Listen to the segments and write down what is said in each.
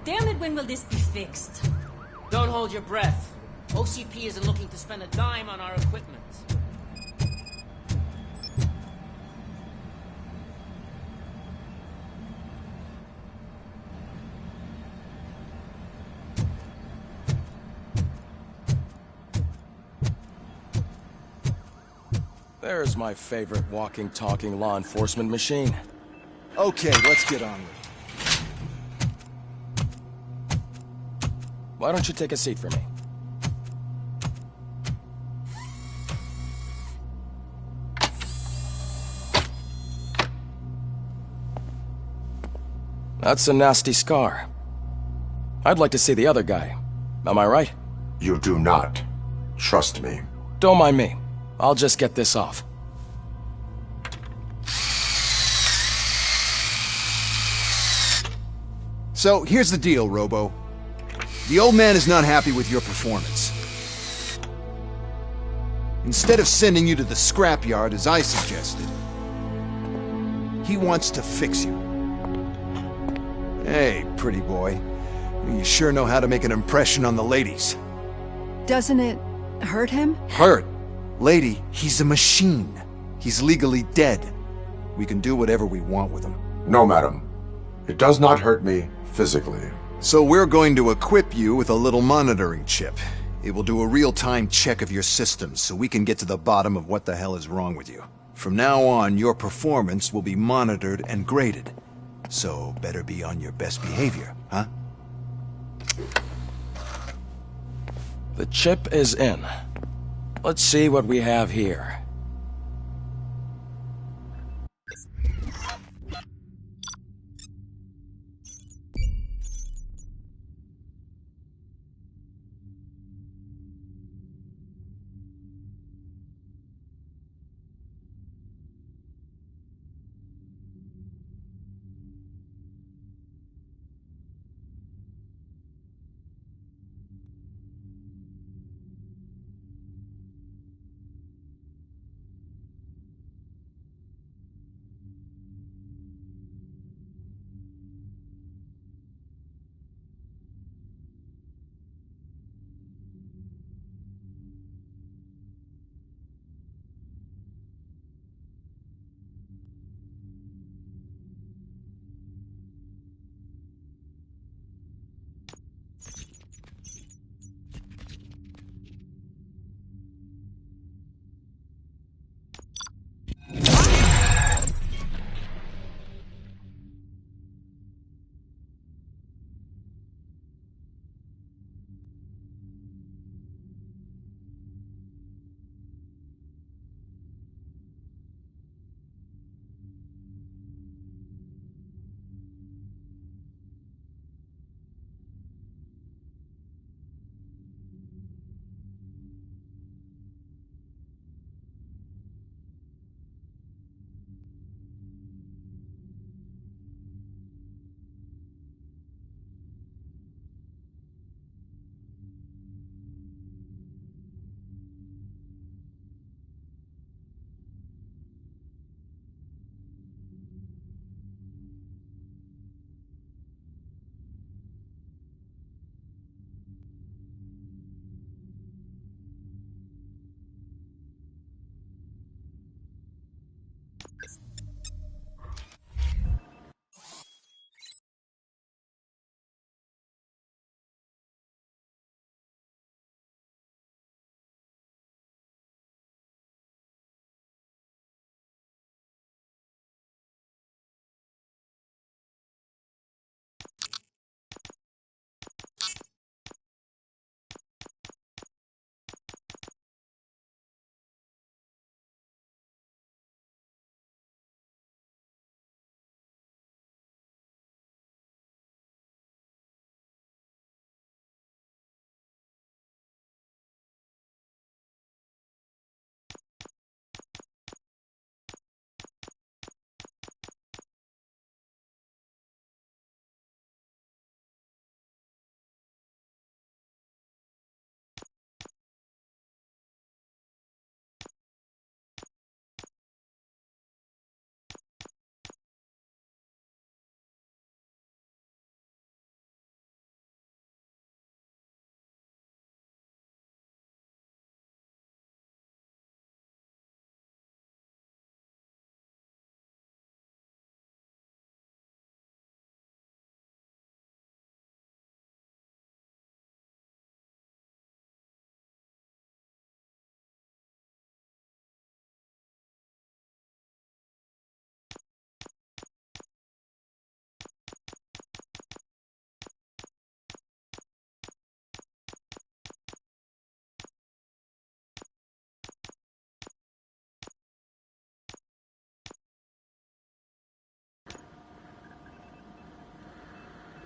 Damn it, when will this be fixed? Don't hold your breath. OCP isn't looking to spend a dime on our equipment. There's my favorite walking, talking law enforcement machine. Okay, let's get on with it. Why don't you take a seat for me? That's a nasty scar. I'd like to see the other guy. Am I right? You do not. Trust me. Don't mind me. I'll just get this off. So, here's the deal, Robo. The old man is not happy with your performance. Instead of sending you to the scrapyard as I suggested, he wants to fix you. Hey, pretty boy. You sure know how to make an impression on the ladies. Doesn't it hurt him? Hurt? Lady, he's a machine. He's legally dead. We can do whatever we want with him. No, madam. It does not hurt me physically. So we're going to equip you with a little monitoring chip. It will do a real-time check of your systems so we can get to the bottom of what the hell is wrong with you. From now on, your performance will be monitored and graded. So better be on your best behavior, huh? The chip is in. Let's see what we have here.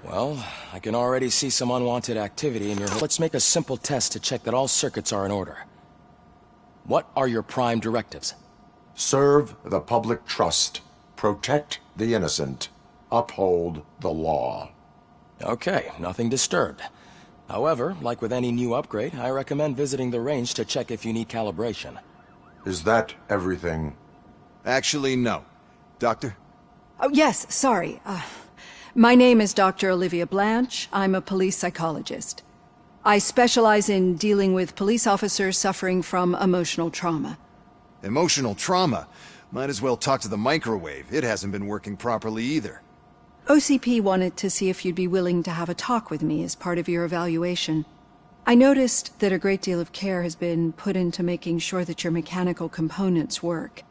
Well, I can already see some unwanted activity in your... Let's make a simple test to check that all circuits are in order. What are your prime directives? Serve the public trust. Protect the innocent. Uphold the law. Okay, nothing disturbed. However, like with any new upgrade, I recommend visiting the range to check if you need calibration. Is that everything? Actually, no. Doctor? Oh, yes, sorry. My name is Dr. Olivia Blanche. I'm a police psychologist. I specialize in dealing with police officers suffering from emotional trauma. Emotional trauma? Might as well talk to the microwave. It hasn't been working properly either. OCP wanted to see if you'd be willing to have a talk with me as part of your evaluation. I noticed that a great deal of care has been put into making sure that your mechanical components work.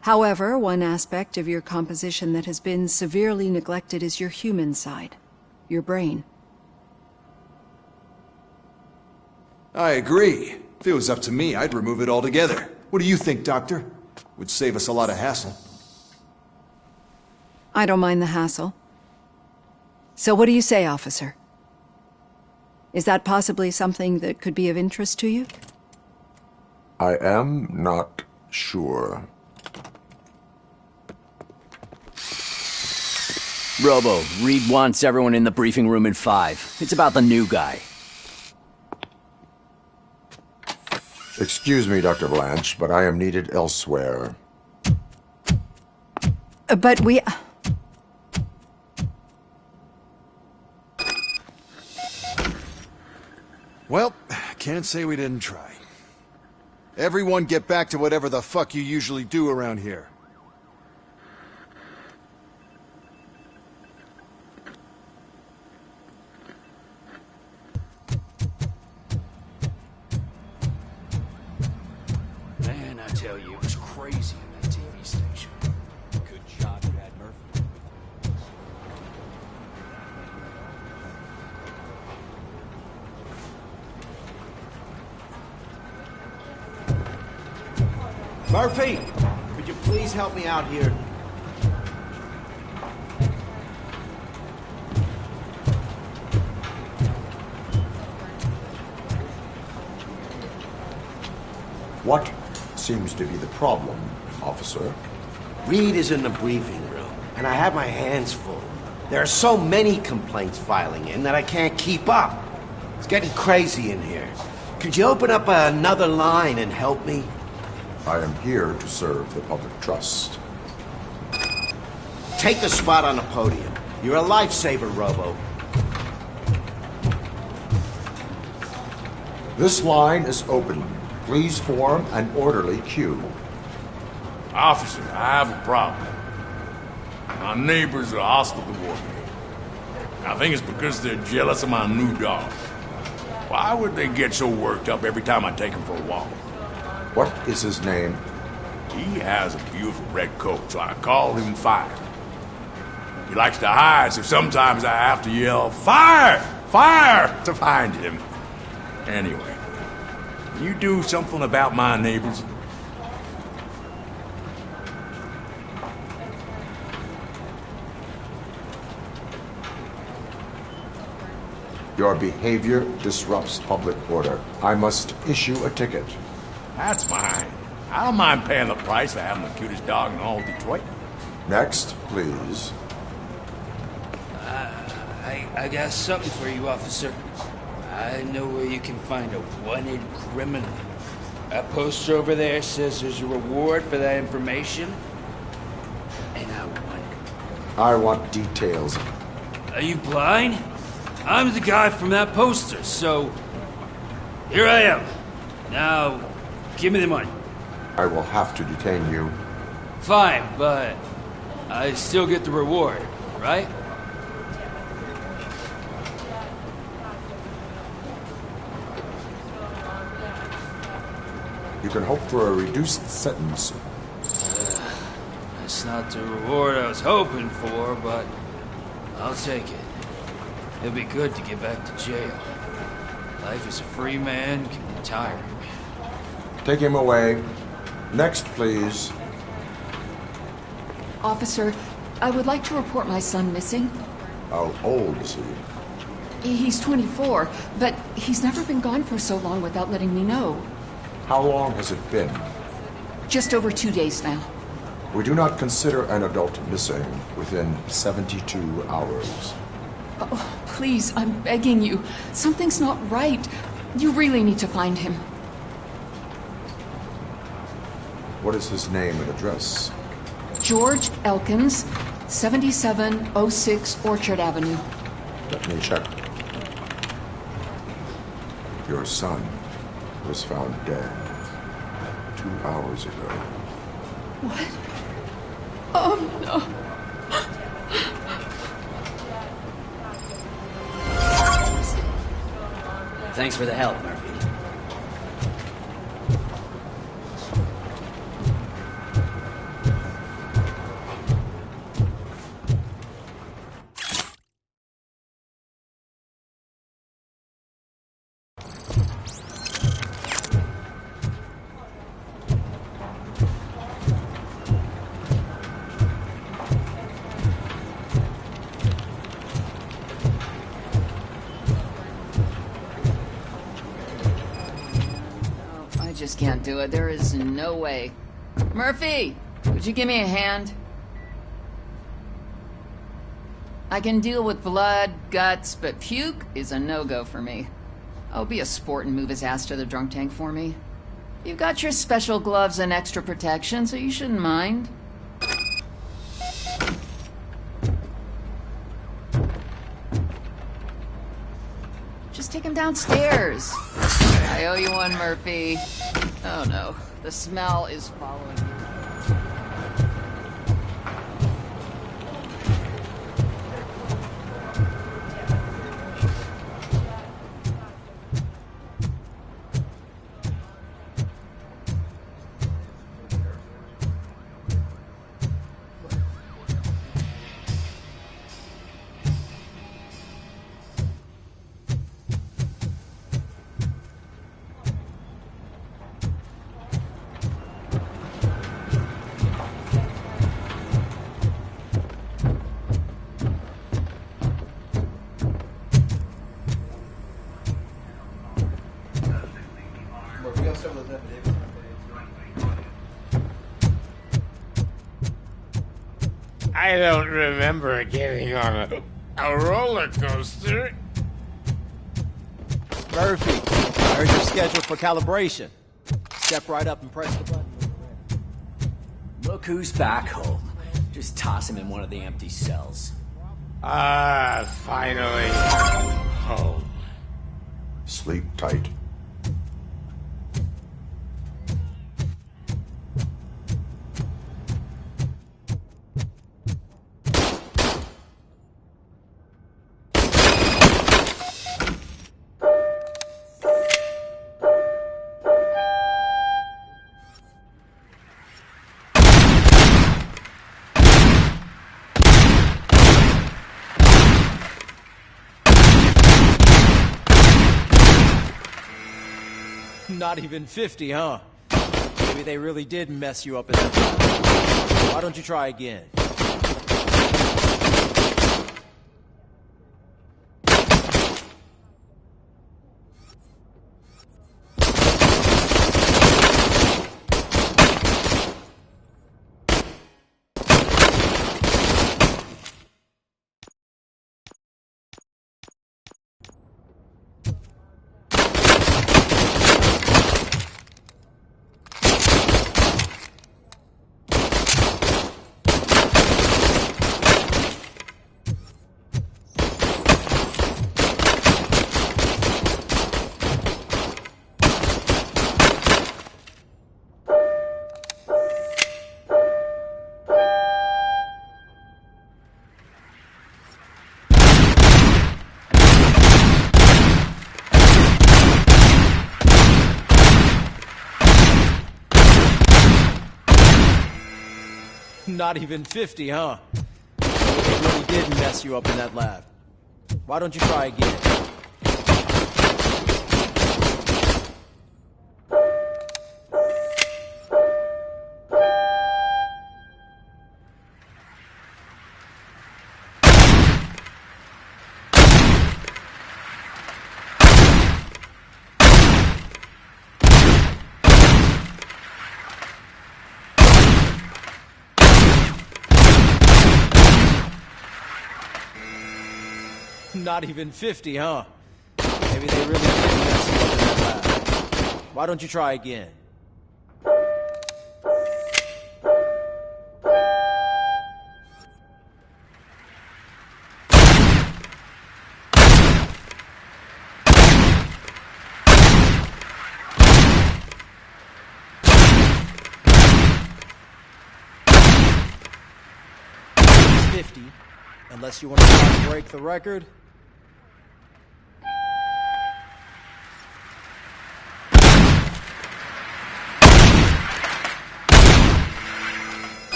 However, one aspect of your composition that has been severely neglected is your human side, your brain. I agree. If it was up to me, I'd remove it altogether. What do you think, Doctor? Would save us a lot of hassle. I don't mind the hassle. So what do you say, officer? Is that possibly something that could be of interest to you? I am not sure. Robo, Reed wants everyone in the briefing room in 5. It's about the new guy. Excuse me, Dr. Blanche, but I am needed elsewhere. But we... Well, can't say we didn't try. Everyone get back to whatever the fuck you usually do around here. Man, I tell you, it was crazy in that TV station. Good job you had Murphy. Murphy, could you please help me out here? What seems to be the problem, officer? Reed is in the briefing room, and I have my hands full. There are so many complaints filing in that I can't keep up. It's getting crazy in here. Could you open up another line and help me? I am here to serve the public trust. Take the spot on the podium. You're a lifesaver, Robo. This line is open. Please form an orderly queue. Officer, I have a problem. My neighbors are hostile toward me. I think it's because they're jealous of my new dog. Why would they get so worked up every time I take him for a walk? What is his name? He has a beautiful red coat, so I call him Fire. He likes to hide, so sometimes I have to yell, "Fire! Fire!" to find him. Anyway, can you do something about my neighbors? Your behavior disrupts public order. I must issue a ticket. That's fine. I don't mind paying the price for having the cutest dog in all Detroit. Next, please. I got something for you, officer. I know where you can find a wanted criminal. That poster over there says there's a reward for that information. And I want details. Are you blind? I'm the guy from that poster, so... Here I am. Now, give me the money. I will have to detain you. Fine, but I still get the reward, right? You can hope for a reduced sentence. That's not the reward I was hoping for, but I'll take it. It'll be good to get back to jail. Life as a free man can be tiring. Take him away. Next, please. Officer, I would like to report my son missing. How old is he? He's 24, but he's never been gone for so long without letting me know. How long has it been? Just over 2 days now. We do not consider an adult missing within 72 hours. Oh, please, I'm begging you. Something's not right. You really need to find him. What is his name and address? George Elkins, 7706 Orchard Avenue. Let me check. Your son was found dead 2 hours ago. What? Oh, no. Thanks for the help, Murphy. Just can't do it. There is no way. Murphy, would you give me a hand? I can deal with blood, guts, but puke is a no-go for me. Oh, be a sport and move his ass to the drunk tank for me. You've got your special gloves and extra protection, so you shouldn't mind. Just take him downstairs. I owe you one, Murphy. Oh no, the smell is following you. I don't remember getting on a roller coaster. Murphy, I heard you're scheduled for calibration. Step right up and press the button. Look who's back home. Just toss him in one of the empty cells. Ah, finally. Home. Sleep tight. Not even 50, huh? Maybe they really did mess you up in that. Why don't you try again? Not even 50, huh? They really did mess you up in that lab. Why don't you try again? Not even 50, huh? Maybe they really did mess you up in that lab. Why don't you try again? Unless you want to try to break the record.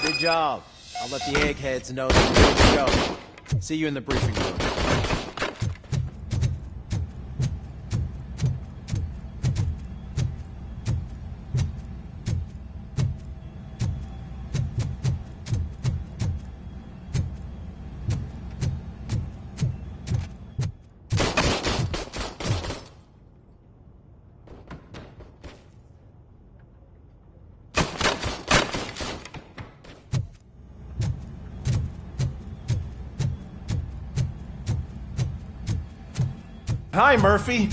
Good job. I'll let the eggheads know that you're ready to go. See you in the briefing room. Hi, Murphy.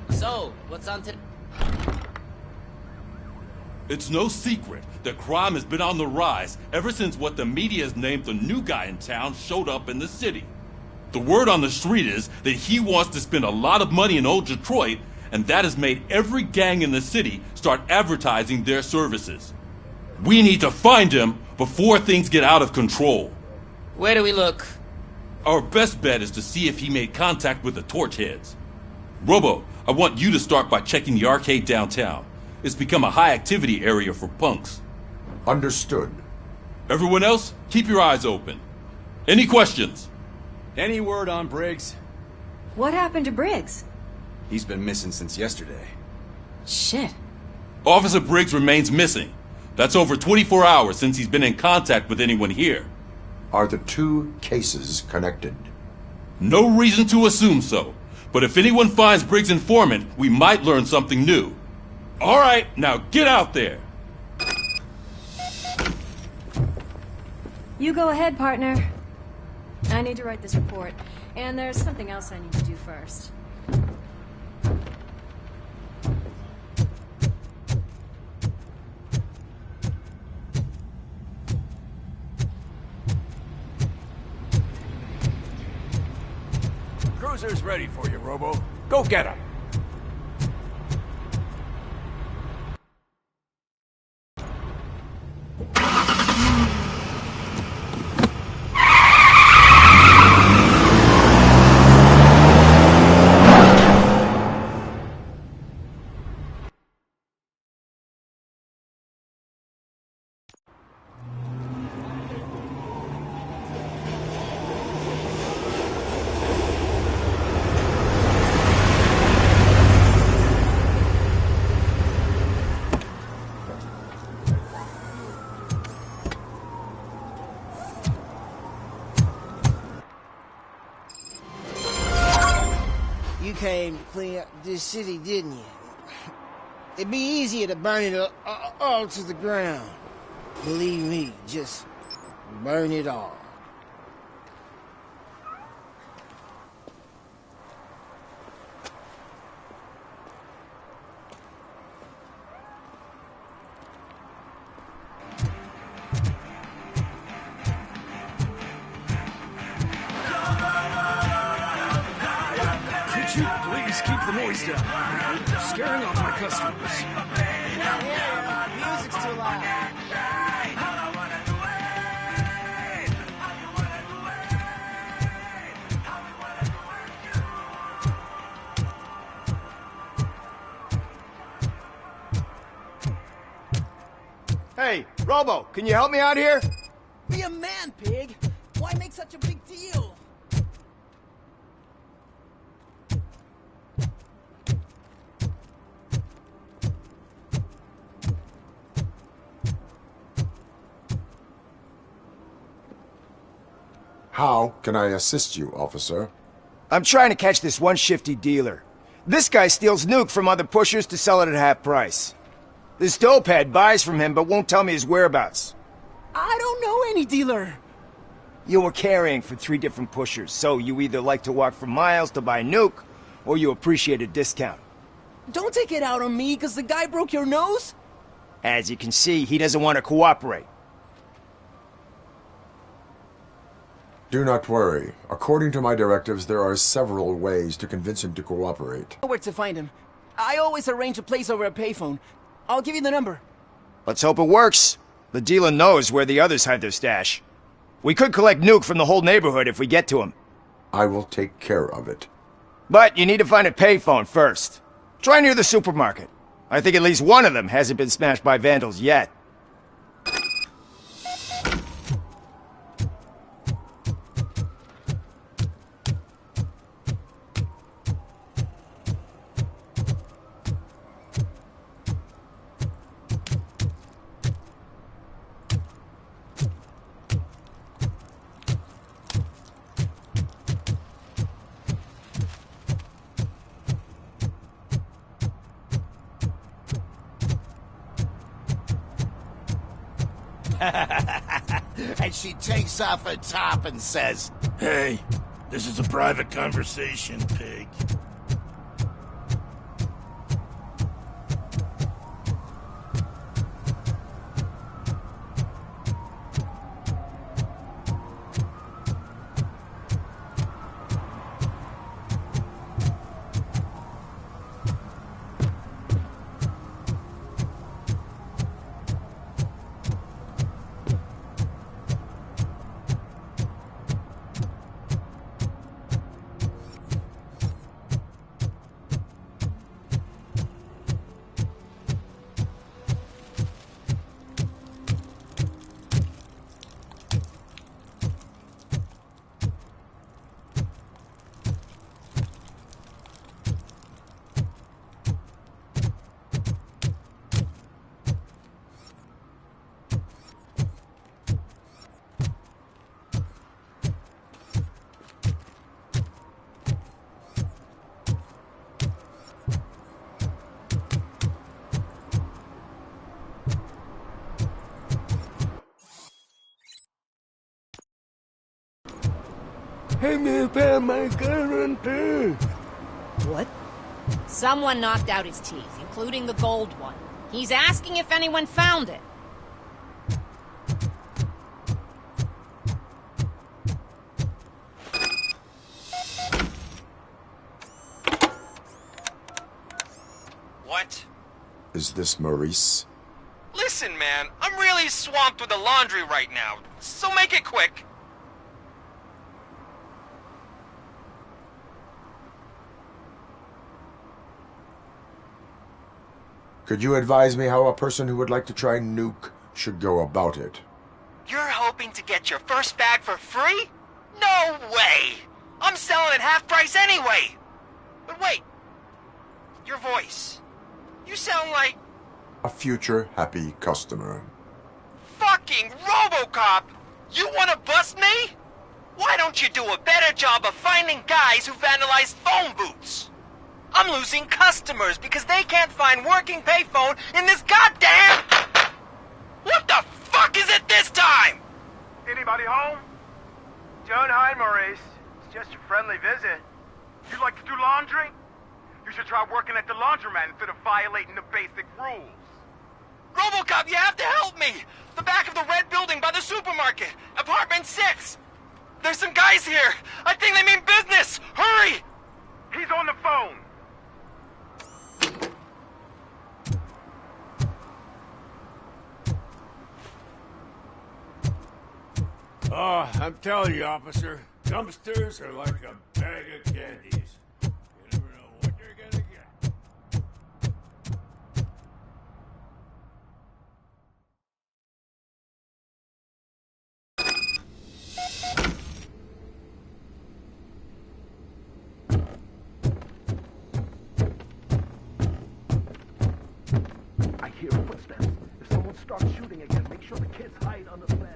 So, what's on today? It's no secret that crime has been on the rise ever since what the media has named the new guy in town showed up in the city. The word on the street is that he wants to spend a lot of money in old Detroit, and that has made every gang in the city start advertising their services. We need to find him before things get out of control. Where do we look? Our best bet is to see if he made contact with the Torchheads. Robo, I want you to start by checking the arcade downtown. It's become a high-activity area for punks. Understood. Everyone else, keep your eyes open. Any questions? Any word on Briggs? What happened to Briggs? He's been missing since yesterday. Shit. Officer Briggs remains missing. That's over 24 hours since he's been in contact with anyone here. Are the two cases connected? No reason to assume so. But if anyone finds Briggs' informant, we might learn something new. All right, now get out there. You go ahead, partner. I need to write this report, and there's something else I need to do first. Cruiser's ready for you, Robo. Go get him. You came to clean up this city, didn't you? It'd be easier to burn it all to the ground. Believe me, just burn it all. Could you please keep the noise down? I'm scaring off my customers. Yeah, music's too loud. Hey, Robo, can you help me out here? Be a man, pig. Why make such a big deal? How can I assist you, officer? I'm trying to catch this one shifty dealer. This guy steals nuke from other pushers to sell it at half price. This dopehead buys from him but won't tell me his whereabouts. I don't know any dealer. You were carrying for 3 different pushers, so you either like to walk for miles to buy nuke, or you appreciate a discount. Don't take it out on me, because the guy broke your nose? As you can see, he doesn't want to cooperate. Do not worry. According to my directives, there are several ways to convince him to cooperate. Where to find him. I always arrange a place over a payphone. I'll give you the number. Let's hope it works. The dealer knows where the others hide their stash. We could collect nuke from the whole neighborhood if we get to him. I will take care of it. But you need to find a payphone first. Try near the supermarket. I think at least one of them hasn't been smashed by vandals yet. And she takes off her top and says, Hey, this is a private conversation, pig. Hey, man, found my gun on purse. What? Someone knocked out his teeth, including the gold one. He's asking if anyone found it. What? Is this Maurice? Listen, man, I'm really swamped with the laundry right now, so make it quick. Could you advise me how a person who would like to try nuke should go about it? You're hoping to get your first bag for free? No way! I'm selling at half price anyway! But wait, your voice. You sound like... A future happy customer. Fucking RoboCop! You wanna bust me? Why don't you do a better job of finding guys who vandalize phone booths? I'm losing customers because they can't find working payphone in this goddamn... What the fuck is it this time? Anybody home? Don't hide, Maurice. It's just a friendly visit. You like to do laundry? You should try working at the laundromat instead of violating the basic rules. RoboCop, you have to help me! The back of the red building by the supermarket. Apartment 6. There's some guys here. I think they mean business. Hurry! He's on the phone. Oh, I'm telling you, officer, dumpsters are like a bag of candies. You never know what you're gonna get. I hear footsteps. If someone starts shooting again, make sure the kids hide under the bed.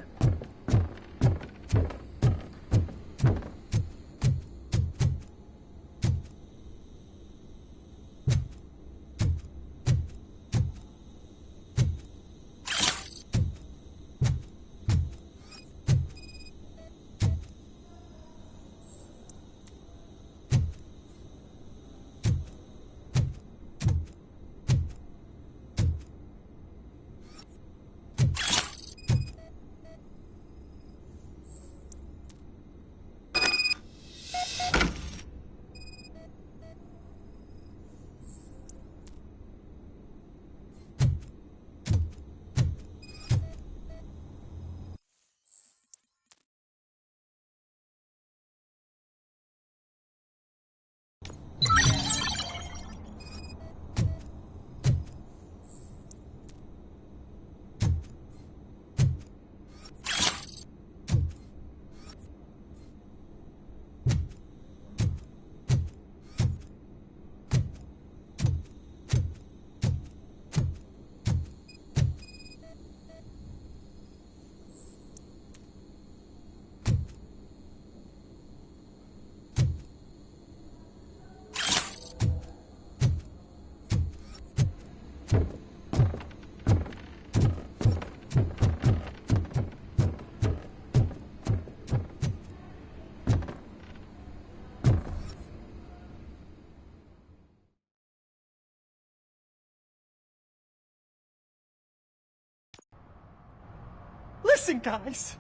Listen, guys.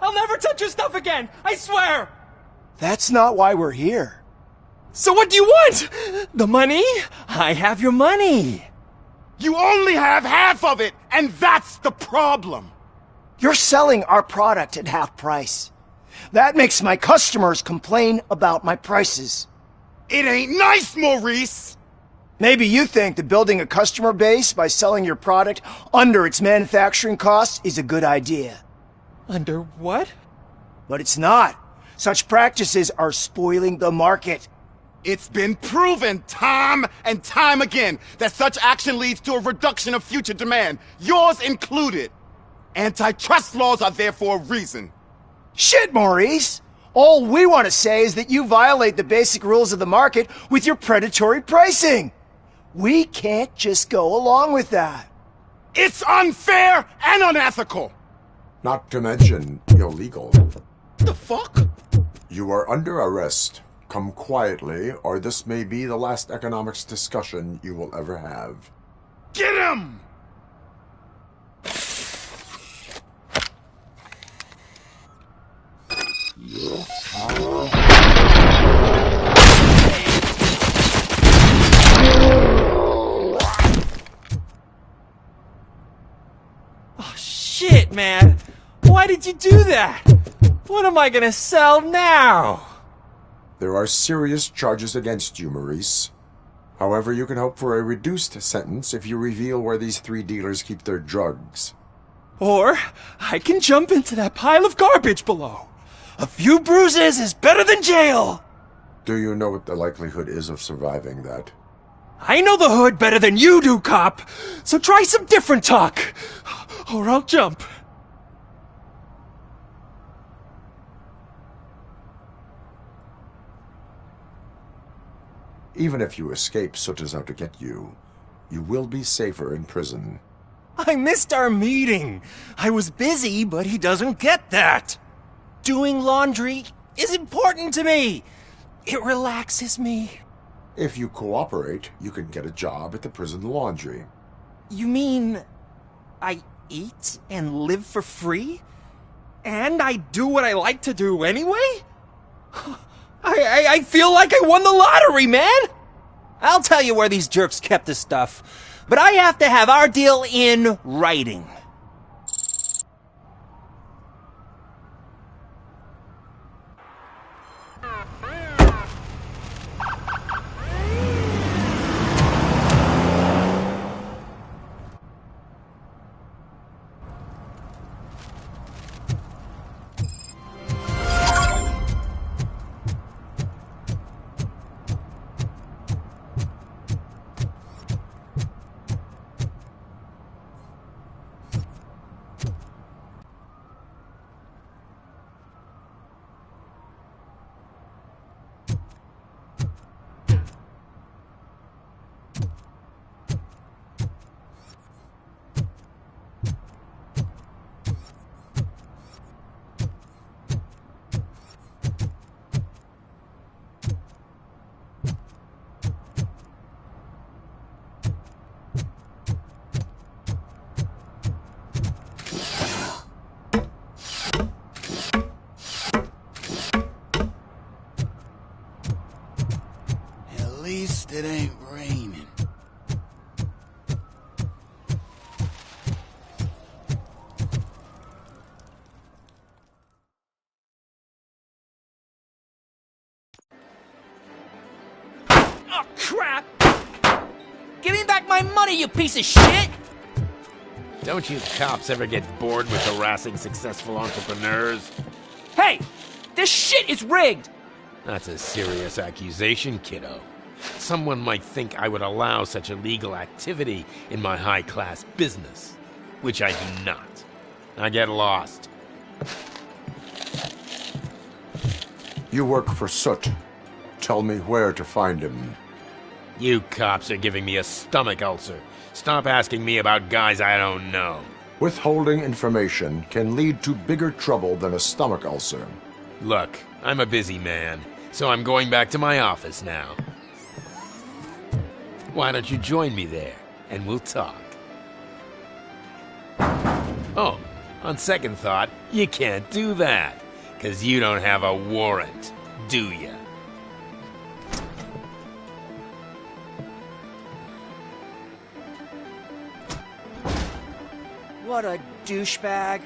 I'll never touch your stuff again. I swear. That's not why we're here. So what do you want? The money? I have your money. You only have half of it, and that's the problem. You're selling our product at half price. That makes my customers complain about my prices. It ain't nice, Maurice! Maybe you think that building a customer base by selling your product under its manufacturing costs is a good idea. Under what? But it's not. Such practices are spoiling the market. It's been proven time and time again that such action leads to a reduction of future demand, yours included. Antitrust laws are there for a reason. Shit, Maurice! All we want to say is that you violate the basic rules of the market with your predatory pricing. We can't just go along with that. It's unfair and unethical! Not to mention illegal. The fuck? You are under arrest. Come quietly, or this may be the last economics discussion you will ever have. Get him! Oh, shit, man. Why did you do that? What am I gonna sell now? There are serious charges against you, Maurice. However, you can hope for a reduced sentence if you reveal where these 3 dealers keep their drugs. Or I can jump into that pile of garbage below. A few bruises is better than jail. Do you know what the likelihood is of surviving that? I know the hood better than you do, cop. So try some different talk, or I'll jump. Even if you escape Soot is out to get you, you will be safer in prison. I missed our meeting. I was busy, but he doesn't get that. Doing laundry is important to me. It relaxes me. If you cooperate, you can get a job at the prison laundry. You mean I eat and live for free? And I do what I like to do anyway? I feel like I won the lottery, man! I'll tell you where these jerks kept this stuff, but I have to have our deal in writing. least it ain't raining. Oh, crap! Give me back my money, you piece of shit! Don't you cops ever get bored with harassing successful entrepreneurs? Hey! This shit is rigged! That's a serious accusation, kiddo. Someone might think I would allow such illegal activity in my high-class business, which I do not. Now get lost. You work for Soot. Tell me where to find him. You cops are giving me a stomach ulcer. Stop asking me about guys I don't know. Withholding information can lead to bigger trouble than a stomach ulcer. Look, I'm a busy man, so I'm going back to my office now. Why don't you join me there, and we'll talk. Oh, on second thought, you can't do that, 'cause you don't have a warrant, do ya? What a douchebag.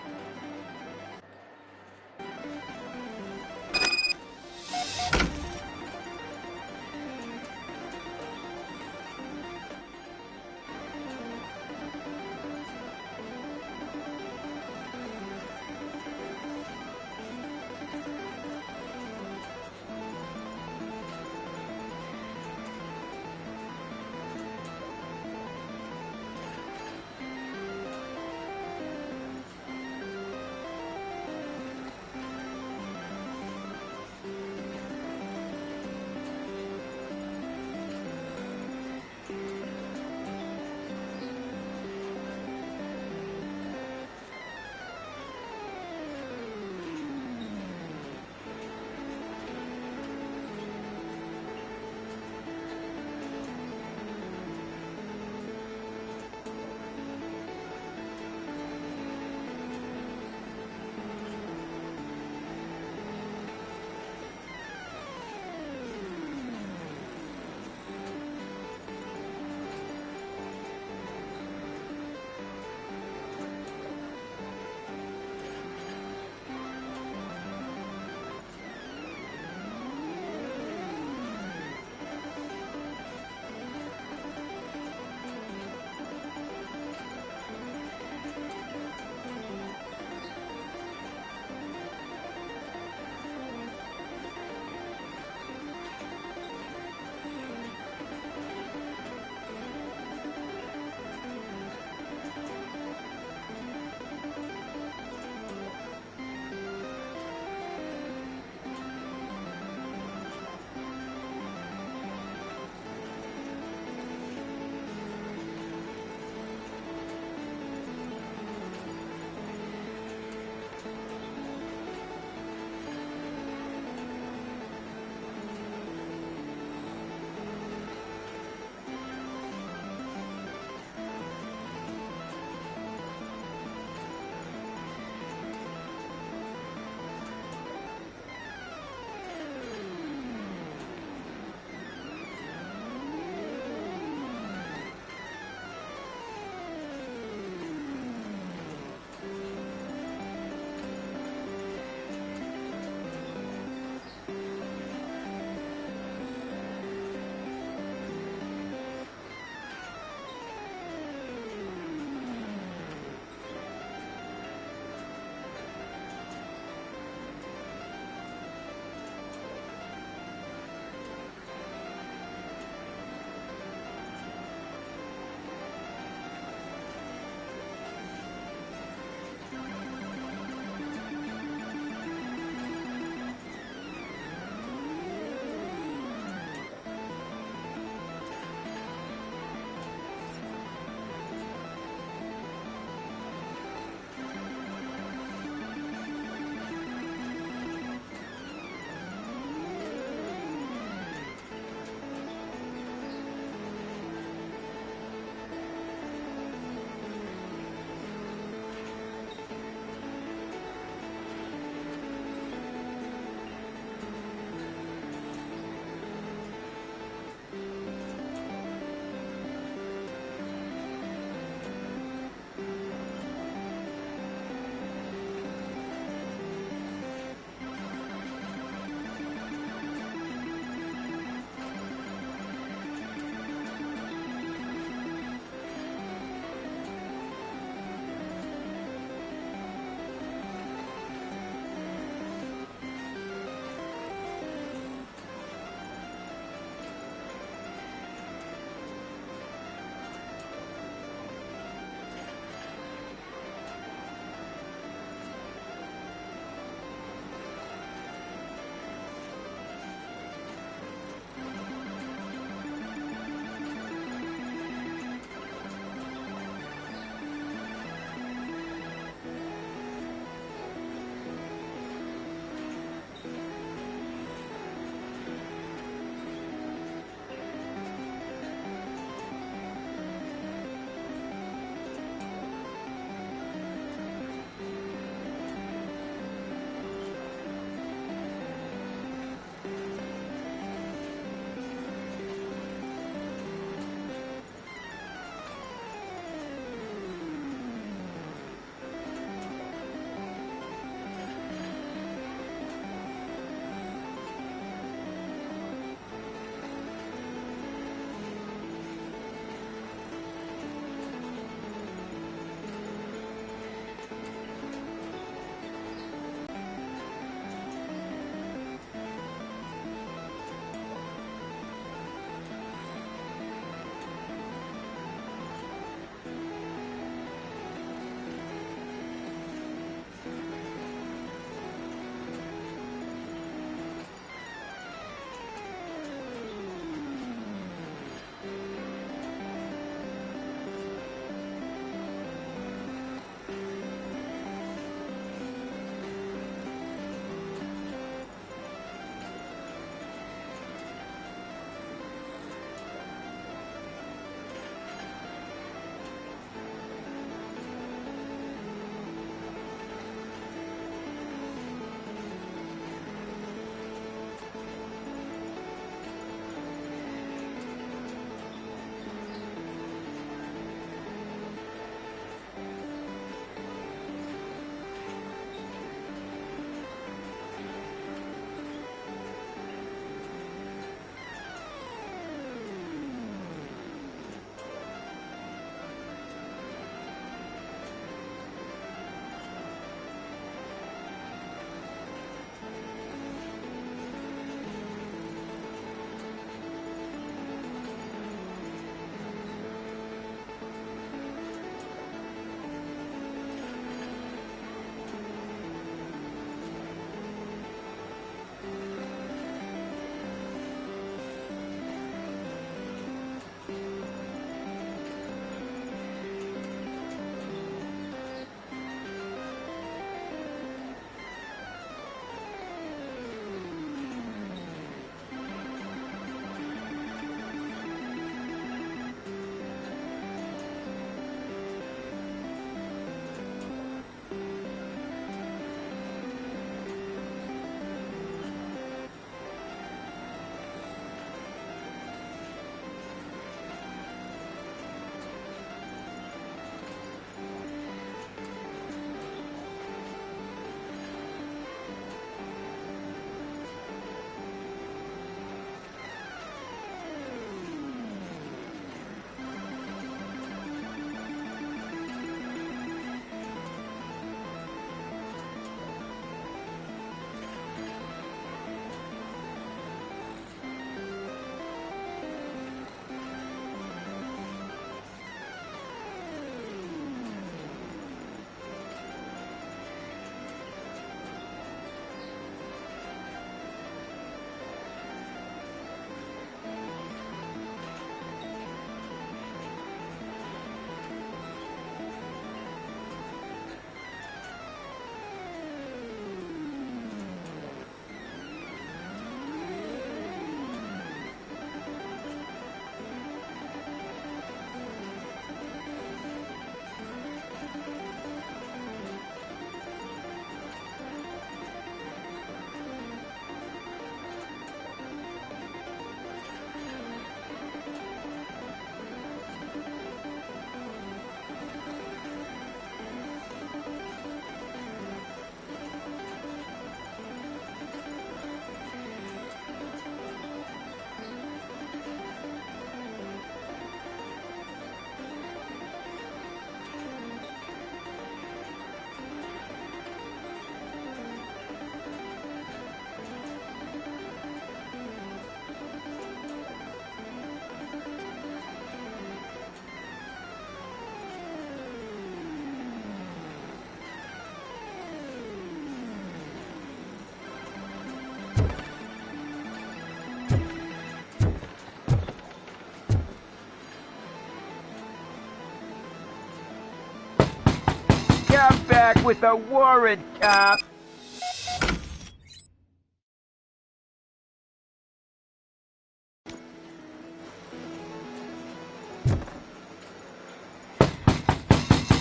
back with a warrant, cop.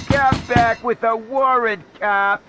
Get back with a warrant, cop.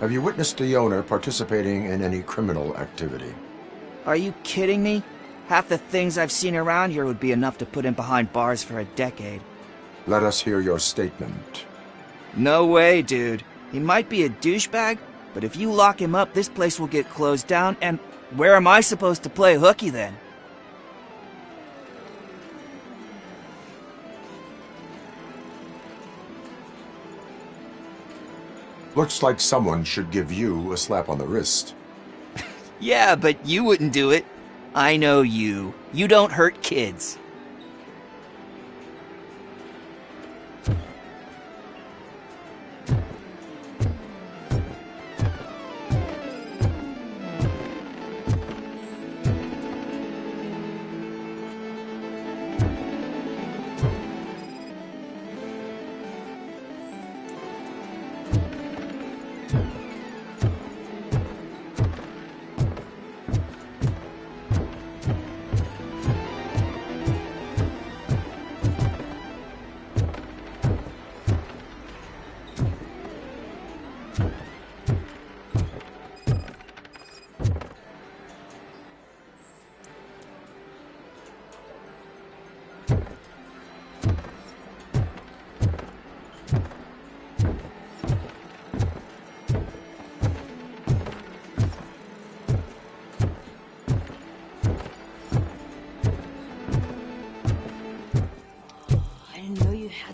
Have you witnessed the owner participating in any criminal activity? Are you kidding me? Half the things I've seen around here would be enough to put him behind bars for a decade. Let us hear your statement. No way, dude. He might be a douchebag, but if you lock him up, this place will get closed down, and where am I supposed to play hooky then? Looks like someone should give you a slap on the wrist. Yeah, but you wouldn't do it. I know you. You don't hurt kids.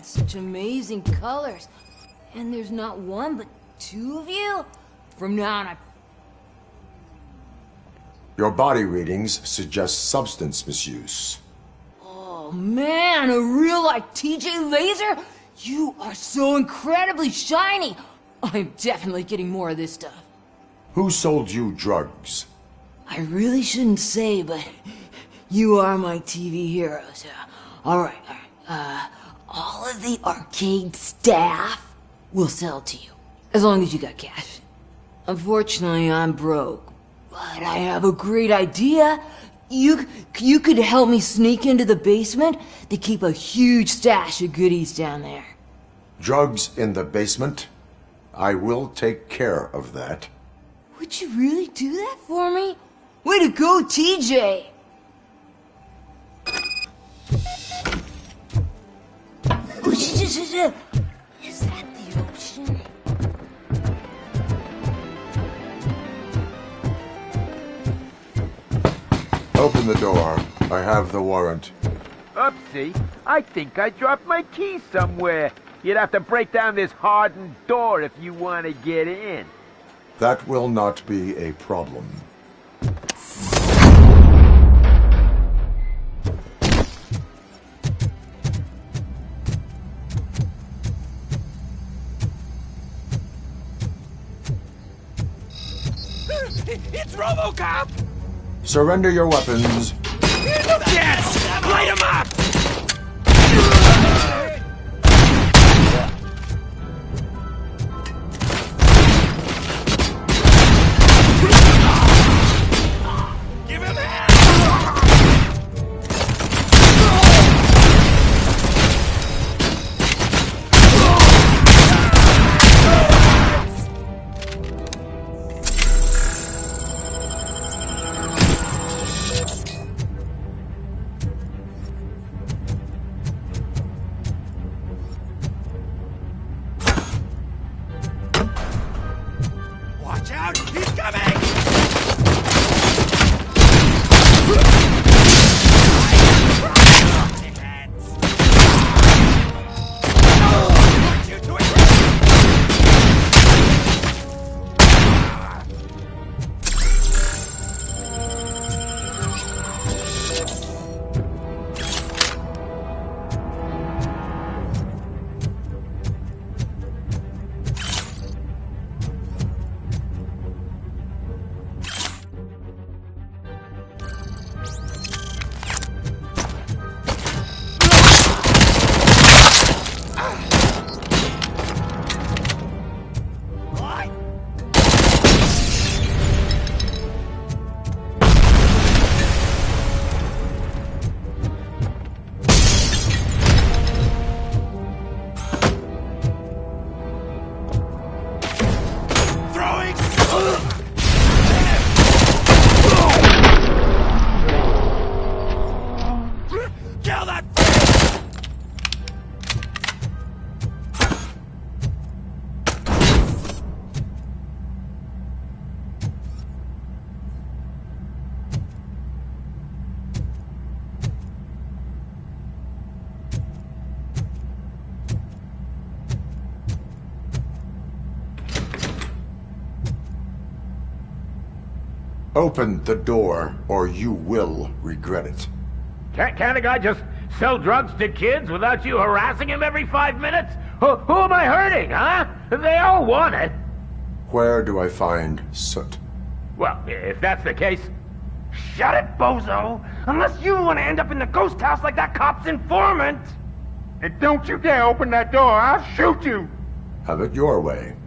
Such amazing colors. And there's not one, but two of you? From now on, Your body readings suggest substance misuse. Oh man, a real like TJ Laser? You are so incredibly shiny. I'm definitely getting more of this stuff. Who sold you drugs? I really shouldn't say, but you are my TV heroes. Alright. All of the arcade staff will sell to you, as long as you got cash. Unfortunately, I'm broke, but I have a great idea. You could help me sneak into the basement. They keep a huge stash of goodies down there. Drugs in the basement? I will take care of that. Would you really do that for me? Way to go, TJ! Is that the ocean? Open the door. I have the warrant. Oopsie, I think I dropped my keys somewhere. You'd have to break down this hardened door if you want to get in. That will not be a problem. It's RoboCop! Surrender your weapons. Yes! Light him up! Give him Open the door, or you will regret it. Can't a guy just sell drugs to kids without you harassing him every 5 minutes? Who am I hurting, huh? They all want it. Where do I find Soot? Well, if that's the case... Shut it, bozo! Unless you want to end up in the ghost house like that cop's informant! And don't you dare open that door, I'll shoot you! Have it your way.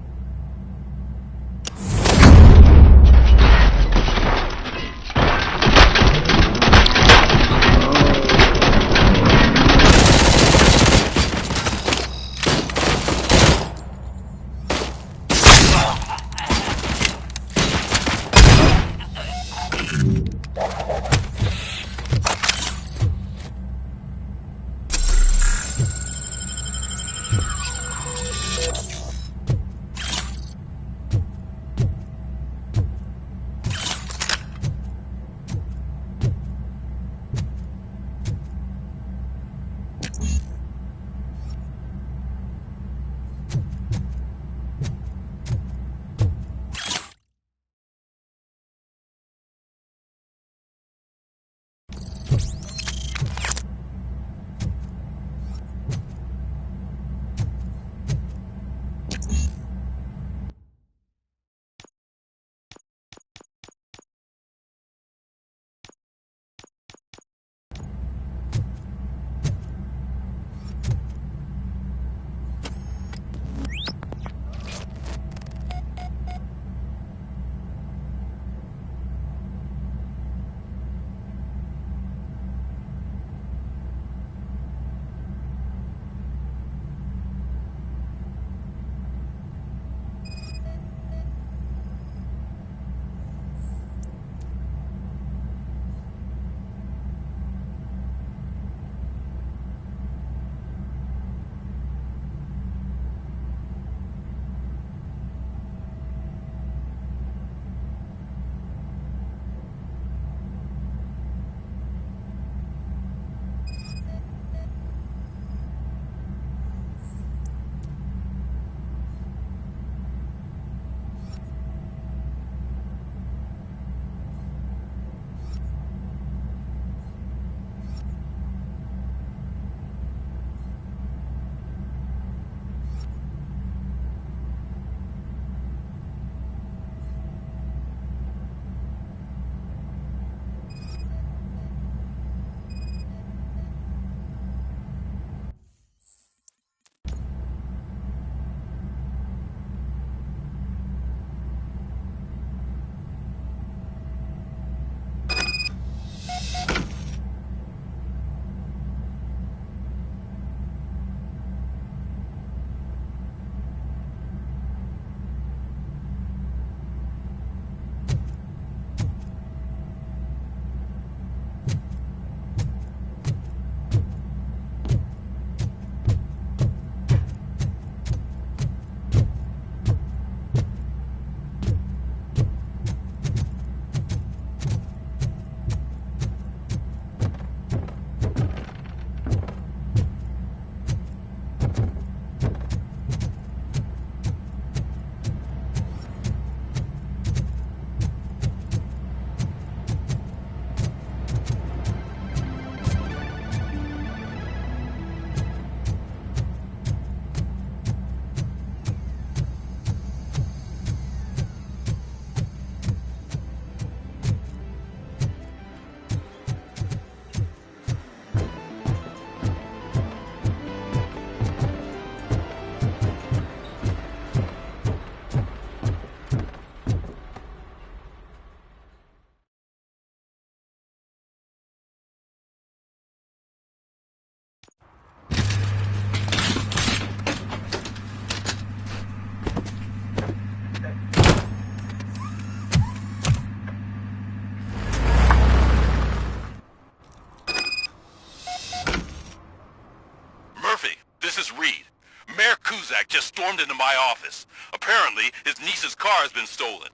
just stormed into my office. Apparently, his niece's car has been stolen.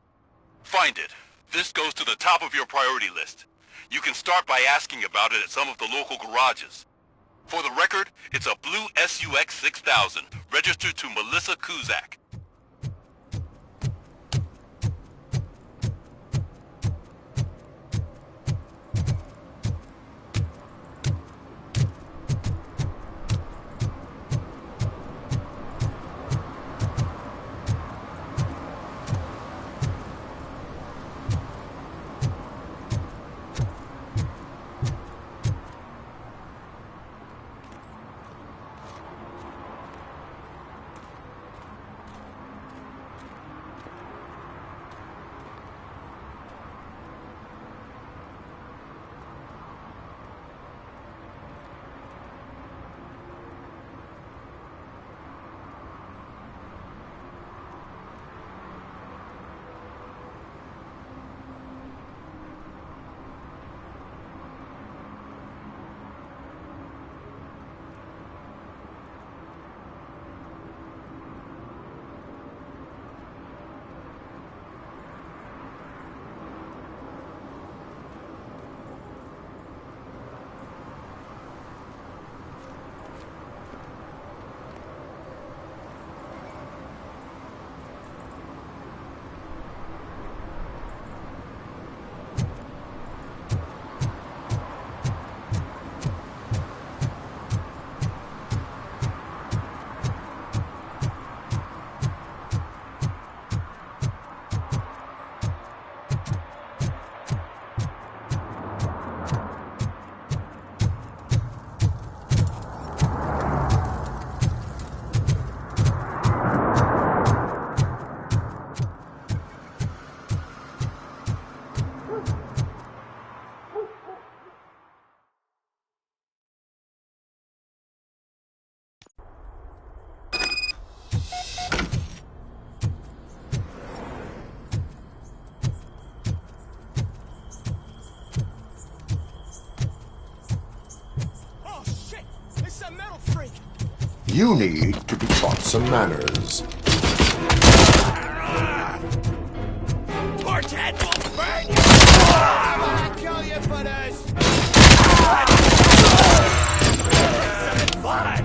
Find it. This goes to the top of your priority list. You can start by asking about it at some of the local garages. For the record, it's a blue SUX 6000, registered to Melissa Kuzak. You need to be taught some manners. Torch head will burn you! I'll kill you for this! Fun!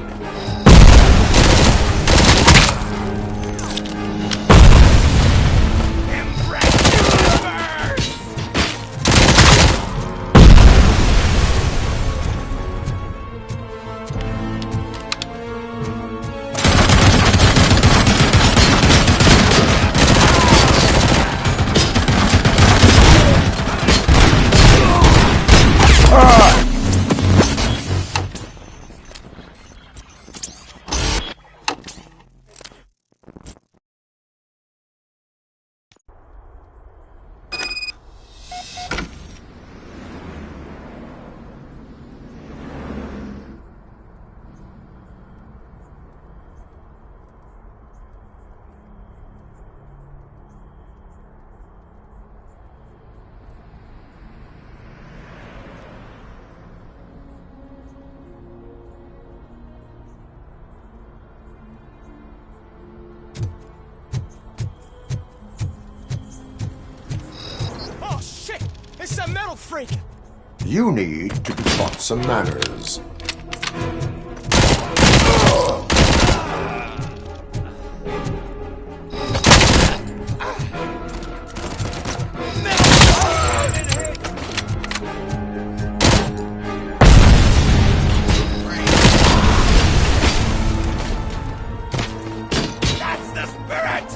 Oh shit! It's a metal freak! You need to be taught some manners. That's the spirit!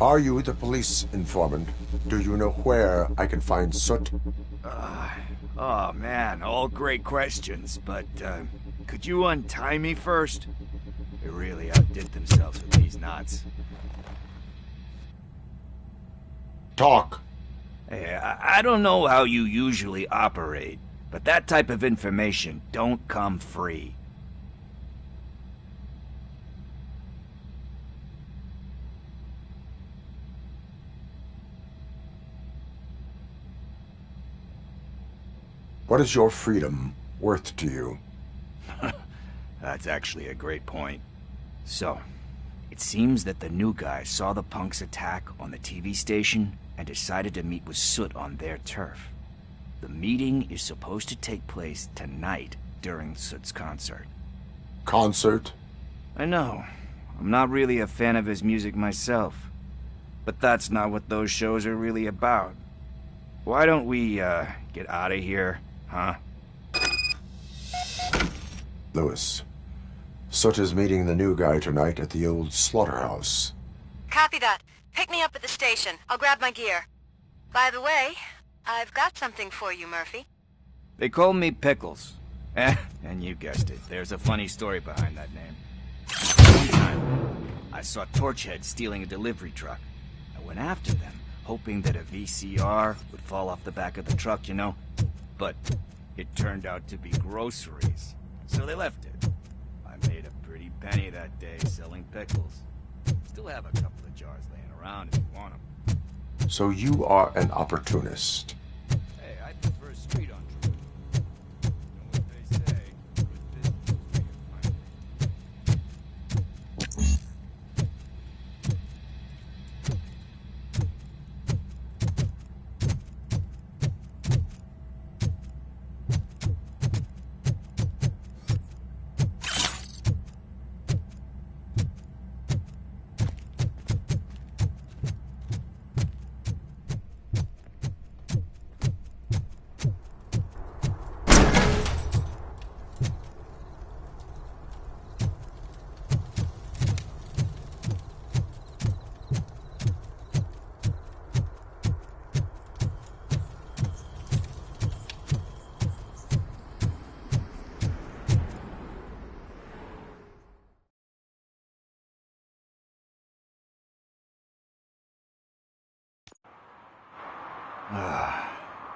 Are you the police informant? Do you know where I can find Soot? Oh man, all great questions, but could you untie me first? They really outdid themselves with these knots. Talk. Hey, I don't know how you usually operate, but that type of information don't come free. What is your freedom worth to you? That's actually a great point. So, it seems that the new guy saw the punks attack on the TV station and decided to meet with Soot on their turf. The meeting is supposed to take place tonight during Soot's concert. Concert? I know. I'm not really a fan of his music myself. But that's not what those shows are really about. Why don't we, get out of here, huh? Lewis, Soot is meeting the new guy tonight at the old slaughterhouse. Copy that. Pick me up at the station. I'll grab my gear. By the way, I've got something for you, Murphy. They call me Pickles. And you guessed it, there's a funny story behind that name. One time, I saw Torchhead stealing a delivery truck. I went after them, hoping that a VCR would fall off the back of the truck, you know? But it turned out to be groceries, so they left it. I made a pretty penny that day selling pickles. Still have a couple of jars laying around if you want them. So you are an opportunist. Hey, I prefer street entrepreneurs. You know what they say, good business is where you find it.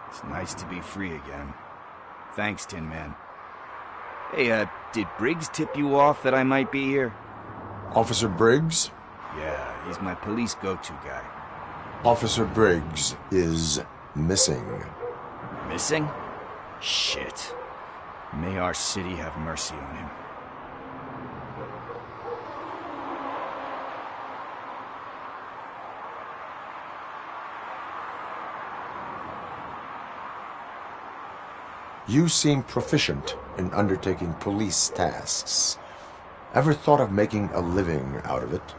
It's nice to be free again. Thanks, Tin Man. Hey, did Briggs tip you off that I might be here? Officer Briggs? Yeah, he's my police go-to guy. Officer Briggs is missing. Missing? Shit. May our city have mercy on him. You seem proficient in undertaking police tasks. Ever thought of making a living out of it?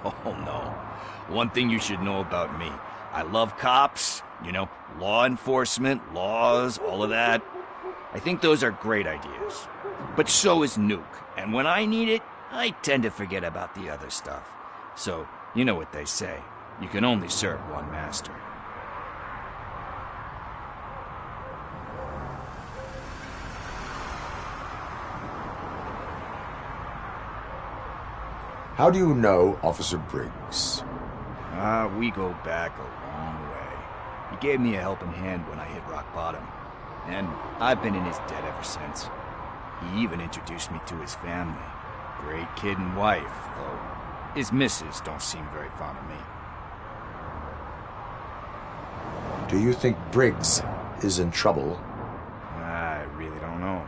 Oh, no. One thing you should know about me. I love cops, you know, law enforcement, laws, all of that. I think those are great ideas. But so is Nuke, and when I need it, I tend to forget about the other stuff. So, you know what they say. You can only serve one master. How do you know Officer Briggs? We go back a long way. He gave me a helping hand when I hit rock bottom. And I've been in his debt ever since. He even introduced me to his family. Great kid and wife, though his missus don't seem very fond of me. Do you think Briggs is in trouble? I really don't know.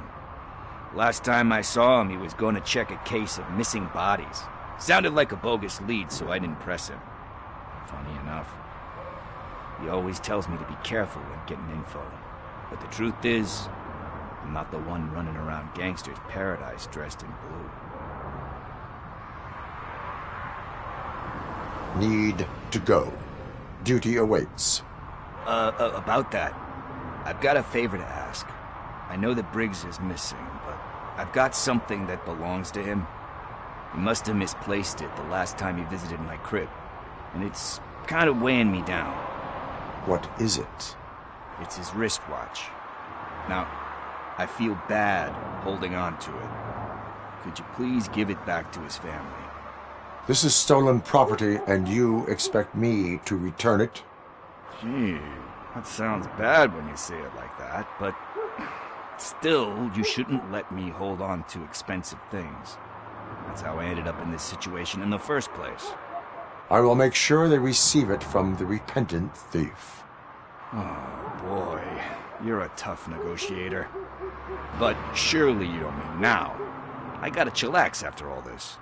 Last time I saw him, he was going to check a case of missing bodies. Sounded like a bogus lead, so I didn't press him. Funny enough. He always tells me to be careful when getting info. But the truth is, I'm not the one running around gangsters' paradise dressed in blue. Need to go. Duty awaits. About that, I've got a favor to ask. I know that Briggs is missing, but I've got something that belongs to him. He must have misplaced it the last time he visited my crib. and it's kind of weighing me down. What is it? It's his wristwatch. Now, I feel bad holding on to it. Could you please give it back to his family? This is stolen property, and you expect me to return it? Gee, that sounds bad when you say it like that, but still, you shouldn't let me hold on to expensive things. That's how I ended up in this situation in the first place. I will make sure they receive it from the repentant thief. Oh, boy. You're a tough negotiator. But surely you don't mean now. I gotta chillax after all this.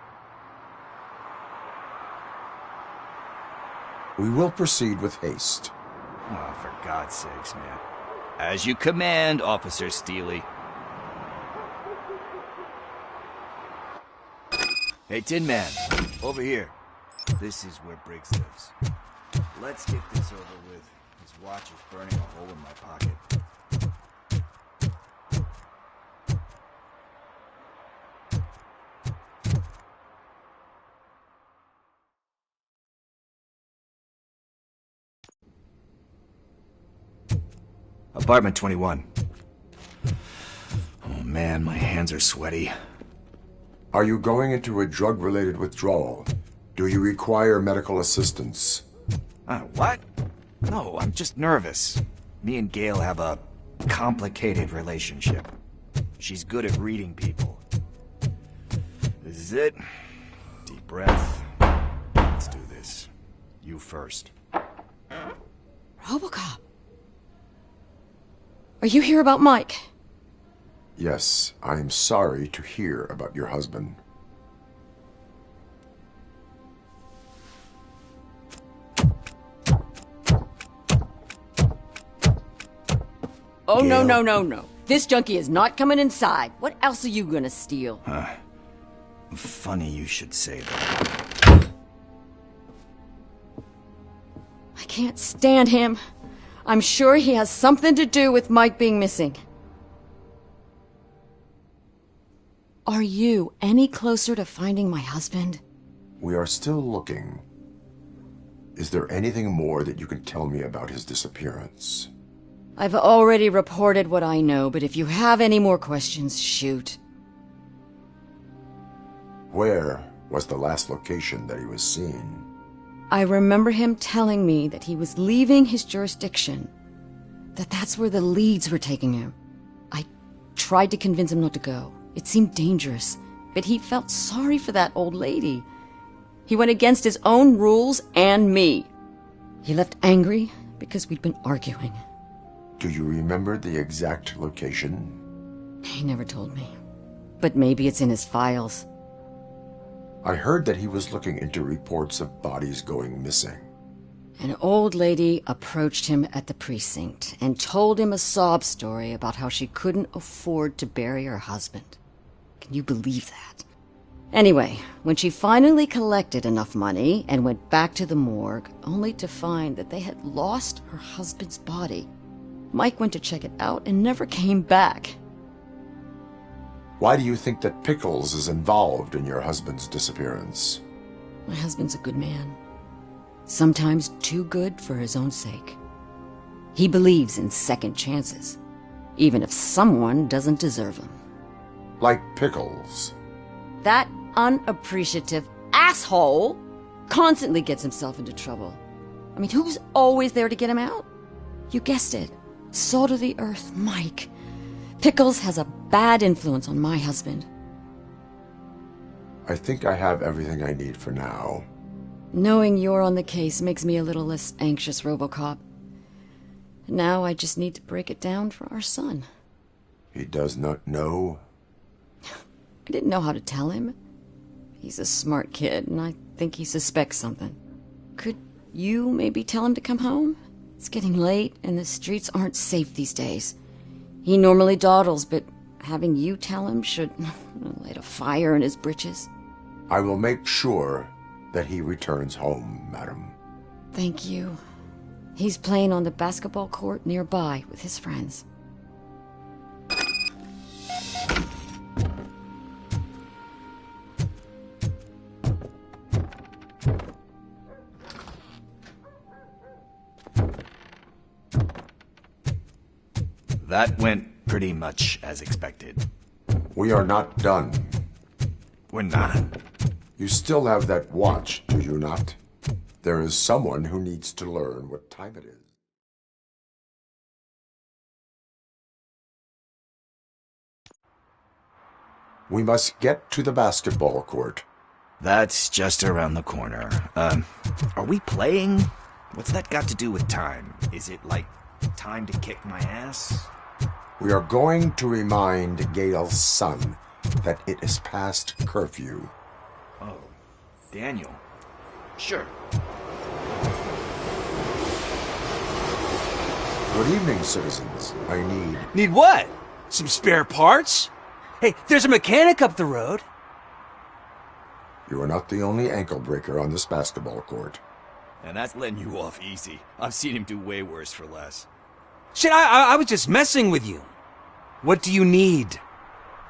We will proceed with haste. Oh, for God's sakes, man. As you command, Officer Steely. Hey, Tin Man. Over here. This is where Briggs lives. Let's get this over with. His watch is burning a hole in my pocket. Apartment 21. Oh man, my hands are sweaty. Are you going into a drug-related withdrawal? Do you require medical assistance? What? No, I'm just nervous. Me and Gail have a complicated relationship. She's good at reading people. This is it. Deep breath. Let's do this. You first. Robocop. Are you here about Mike? Yes, I am sorry to hear about your husband. Oh, Gail. No. This junkie is not coming inside. What else are you gonna steal? Funny you should say that. I can't stand him. I'm sure he has something to do with Mike being missing. Are you any closer to finding my husband? We are still looking. Is there anything more that you can tell me about his disappearance? I've already reported what I know, but if you have any more questions, shoot. Where was the last location that he was seen? I remember him telling me that he was leaving his jurisdiction, that's where the leads were taking him. I tried to convince him not to go. It seemed dangerous, but he felt sorry for that old lady. He went against his own rules and me. He left angry because we'd been arguing. Do you remember the exact location? He never told me, but maybe it's in his files. I heard that he was looking into reports of bodies going missing. An old lady approached him at the precinct and told him a sob story about how she couldn't afford to bury her husband. Can you believe that? Anyway, when she finally collected enough money and went back to the morgue, only to find that they had lost her husband's body, Mike went to check it out and never came back. Why do you think that Pickles is involved in your husband's disappearance? My husband's a good man. Sometimes too good for his own sake. He believes in second chances, even if someone doesn't deserve them. Like Pickles. That unappreciative asshole constantly gets himself into trouble. I mean, who's always there to get him out? You guessed it. Salt of the earth, Mike. Pickles has a bad influence on my husband. I think I have everything I need for now. Knowing you're on the case makes me a little less anxious, Robocop. Now I just need to break it down for our son. He does not know? I didn't know how to tell him. He's a smart kid, and I think he suspects something. Could you maybe tell him to come home? It's getting late, and the streets aren't safe these days. He normally dawdles, but having you tell him should light a fire in his britches. I will make sure that he returns home, madam. Thank you. He's playing on the basketball court nearby with his friends. that went pretty much as expected. We are not done. We're not? You still have that watch, do you not? There is someone who needs to learn what time it is. We must get to the basketball court. That's just around the corner. Are we playing? What's that got to do with time? Is it like time to kick my ass? We are going to remind Gail's son that it is past curfew. Oh, Daniel. Sure. Good evening, citizens. I need... Need what? Some spare parts? Hey, there's a mechanic up the road. You are not the only ankle breaker on this basketball court. And that's letting you off easy. I've seen him do way worse for less. Shit, I was just messing with you. What do you need?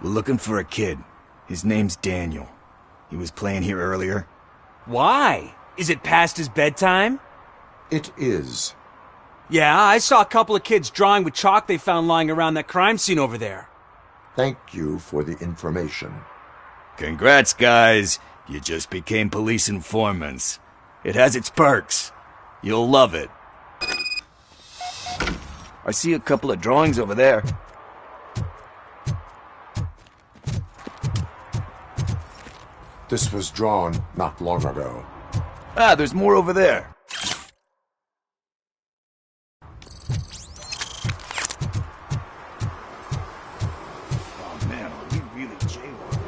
We're looking for a kid. His name's Daniel. He was playing here earlier. Why? Is it past his bedtime? It is. Yeah, I saw a couple of kids drawing with chalk they found lying around that crime scene over there. Thank you for the information. Congrats, guys. You just became police informants. It has its perks. You'll love it. I see a couple of drawings over there. This was drawn not long ago. Ah, there's more over there. Oh man, are we really jaywalking?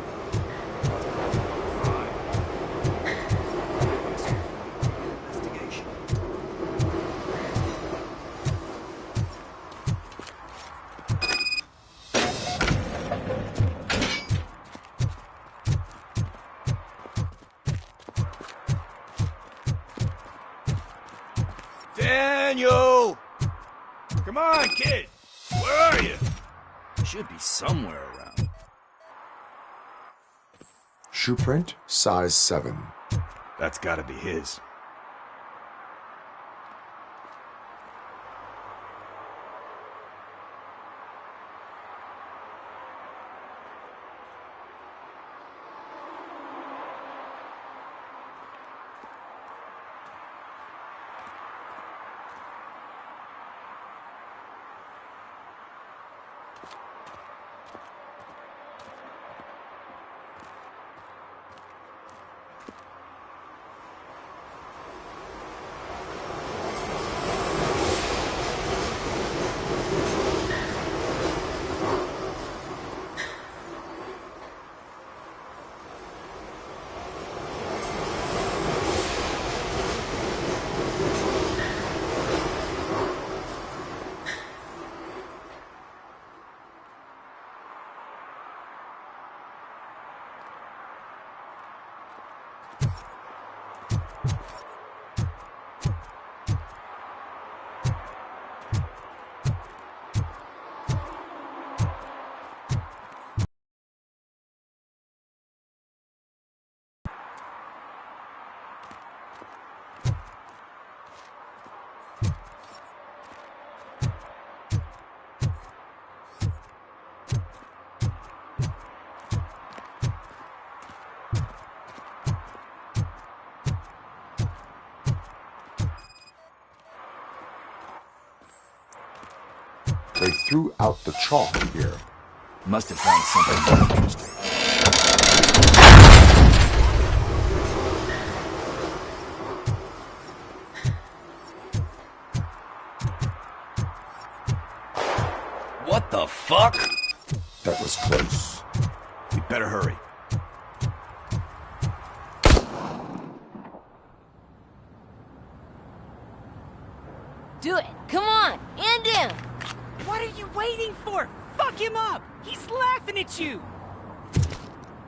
Investigation. Daniel! Come on, kid! Where are you? Should be somewhere around. Shoe print, size 7. That's gotta be his. They threw out the chalk here. Must have found something more interesting. What the fuck? That was close. We better hurry. Do it. Come on. End him. What are you waiting for? Fuck him up! He's laughing at you!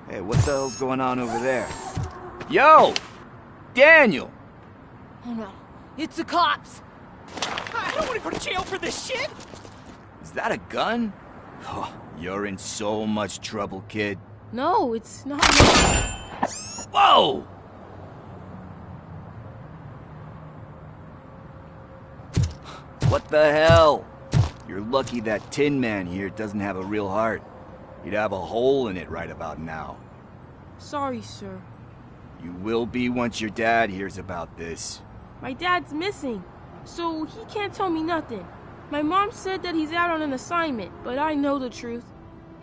Hey, what the hell's going on over there? Yo! Daniel! Oh no. It's the cops. I don't want to go to jail for this shit! Is that a gun? Oh, you're in so much trouble, kid. No, it's not. Whoa! What the hell? You're lucky that Tin Man here doesn't have a real heart. He'd have a hole in it right about now. Sorry, sir. You will be once your dad hears about this. My dad's missing, so he can't tell me nothing. My mom said that he's out on an assignment, but I know the truth.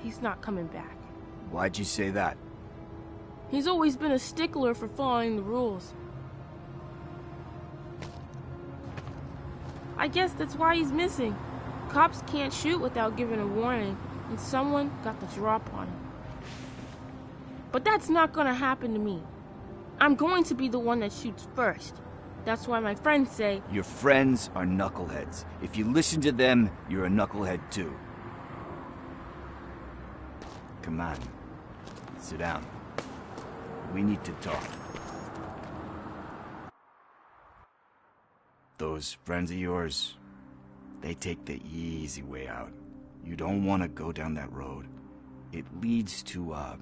He's not coming back. Why'd you say that? He's always been a stickler for following the rules. I guess that's why he's missing. Cops can't shoot without giving a warning, and someone got the drop on him. But that's not gonna happen to me. I'm going to be the one that shoots first. That's why my friends say... Your friends are knuckleheads. If you listen to them, you're a knucklehead too. Come on. Sit down. We need to talk. Those friends of yours, they take the easy way out. You don't want to go down that road. It leads to a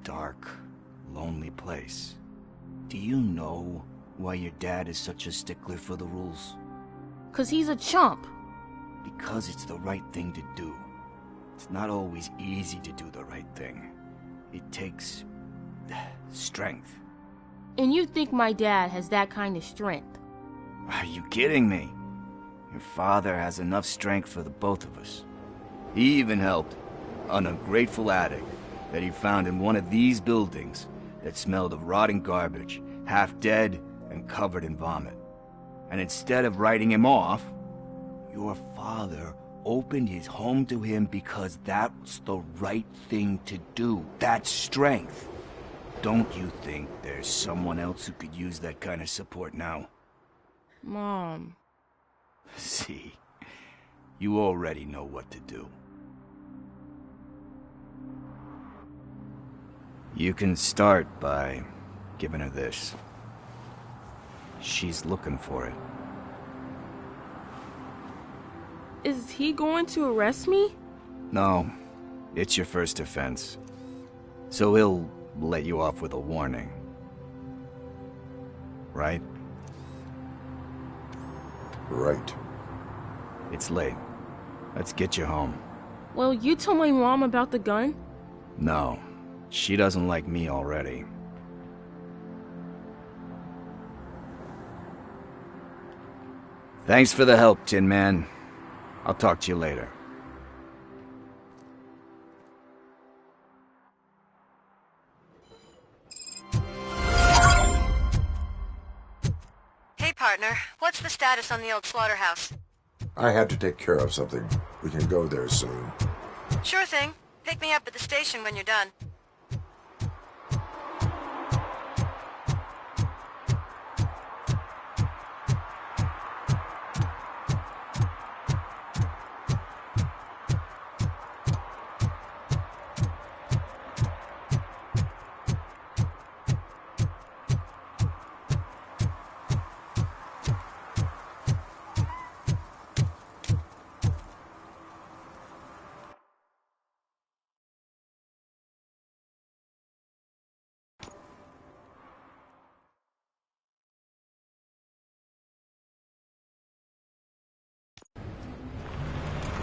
dark, lonely place. Do you know why your dad is such a stickler for the rules? 'Cause he's a chump. Because it's the right thing to do. It's not always easy to do the right thing. It takes strength. And you think my dad has that kind of strength? Are you kidding me? Your father has enough strength for the both of us. He even helped an ungrateful addict that he found in one of these buildings that smelled of rotting garbage, half dead and covered in vomit. And instead of writing him off, your father opened his home to him because that's the right thing to do. That's strength. Don't you think there's someone else who could use that kind of support now? Mom. See, you already know what to do. You can start by giving her this. She's looking for it. Is he going to arrest me? No, it's your first offense. So he'll let you off with a warning. Right? Right. It's late. Let's get you home. Well, you told my mom about the gun? No, she doesn't like me already. Thanks for the help, Tin Man. I'll talk to you later. Hey, partner. What's the status on the old slaughterhouse? I had to take care of something. We can go there soon. Sure thing. Pick me up at the station when you're done.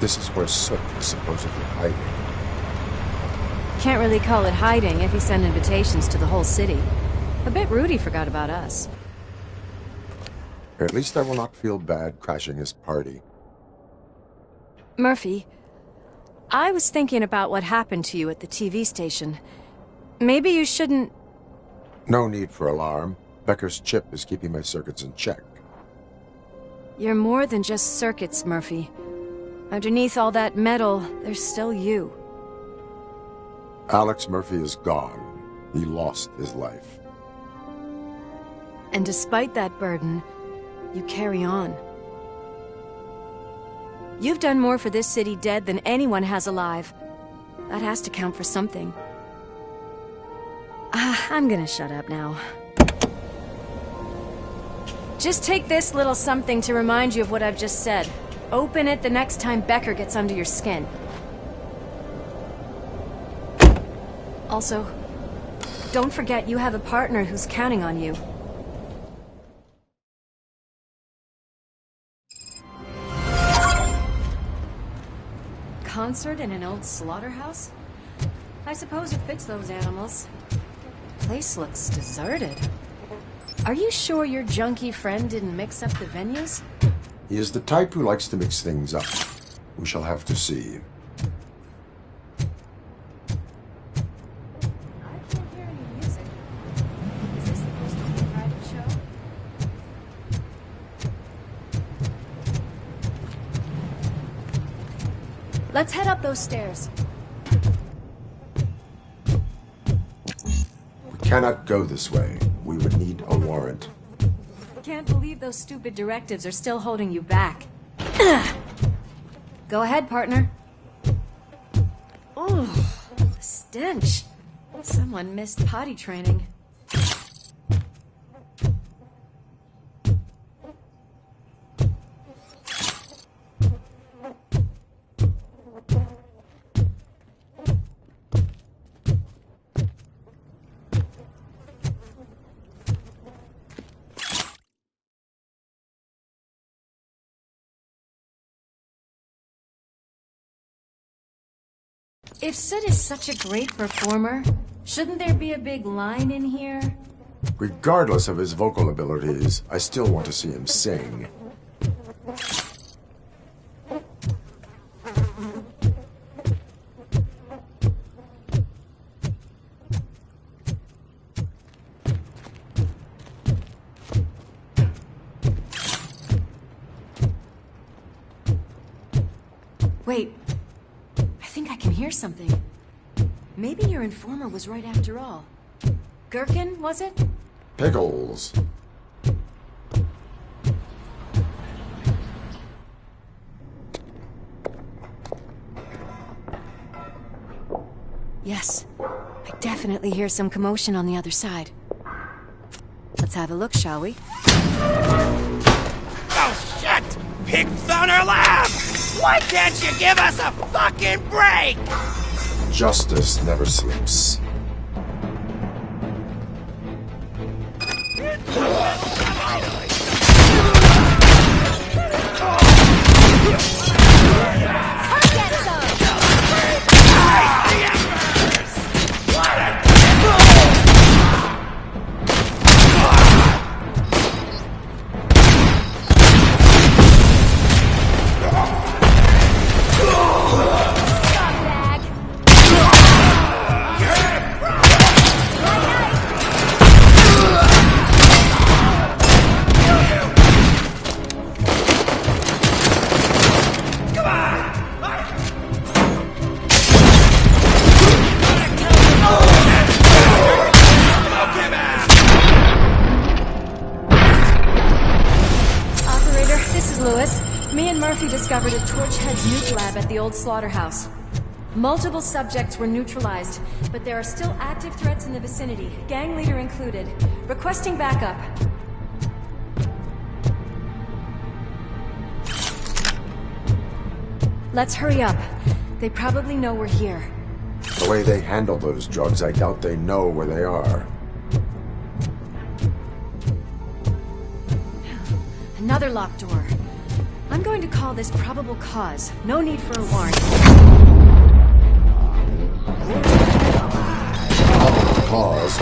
This is where Soot is supposedly hiding. Can't really call it hiding if he sent invitations to the whole city. I bet Rudy forgot about us. At least I will not feel bad crashing his party. Murphy, I was thinking about what happened to you at the TV station. Maybe you shouldn't... No need for alarm. Becker's chip is keeping my circuits in check. You're more than just circuits, Murphy. Underneath all that metal, there's still you. Alex Murphy is gone. He lost his life. And despite that burden, you carry on. You've done more for this city dead than anyone has alive. That has to count for something. I'm gonna shut up now. Just take this little something to remind you of what I've just said. Open it the next time Becker gets under your skin. Also, don't forget you have a partner who's counting on you. concert in an old slaughterhouse? I suppose it fits those animals. Place looks deserted. Are you sure your junkie friend didn't mix up the venues? He is the type who likes to mix things up. We shall have to see. Let's head up those stairs. We cannot go this way. We would need a warrant. Can't believe those stupid directives are still holding you back. Go ahead, partner. Oh, the stench. Someone missed potty training. If Sid is such a great performer, shouldn't there be a big line in here? Regardless of his vocal abilities, I still want to see him sing. Wait. I think I can hear something. Maybe your informer was right after all. Gherkin, was it? Pickles. Yes. I definitely hear some commotion on the other side. Let's have a look, shall we? Oh, shit! Pig found our lab! Why can't you give us a fucking break? Justice never sleeps. Discovered a Torchhead's nuke lab at the old slaughterhouse. Multiple subjects were neutralized, but there are still active threats in the vicinity, gang leader included. Requesting backup. Let's hurry up. They probably know we're here. The way they handle those drugs, I doubt they know where they are. Another locked door. I'm going to call this probable cause. No need for a warrant. Probable cause.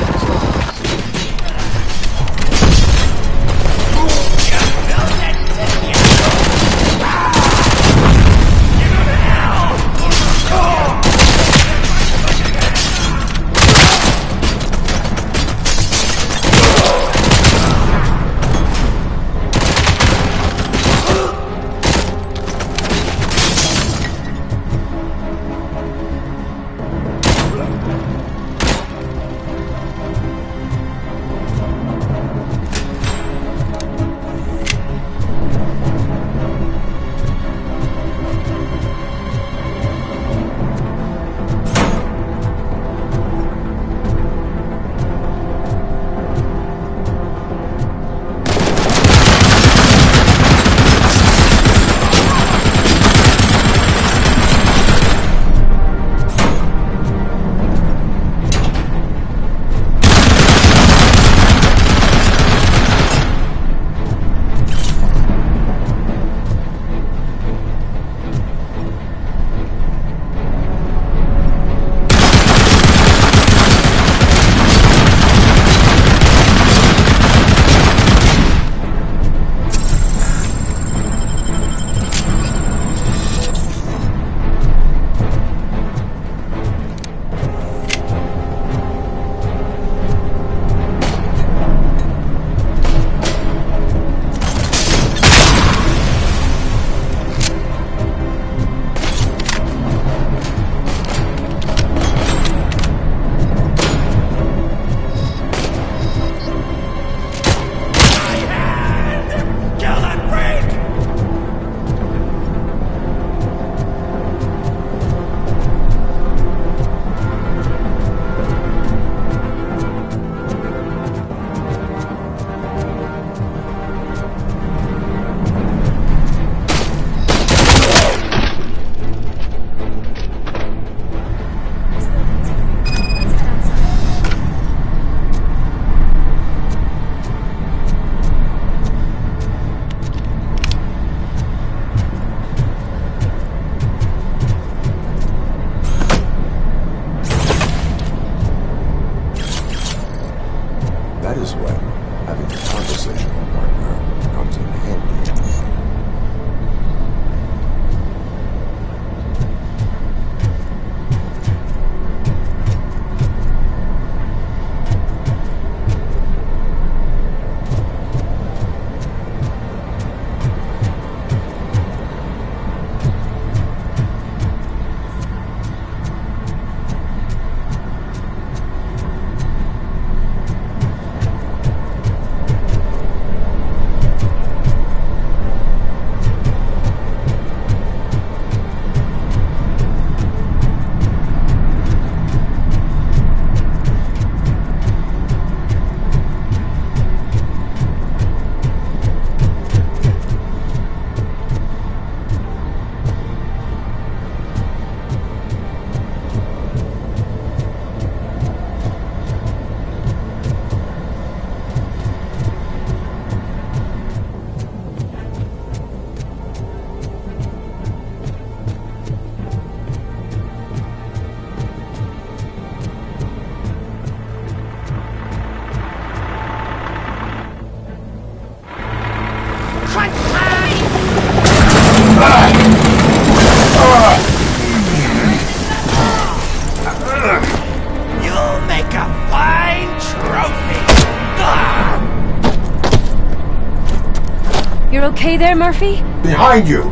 there, Murphy? Behind you!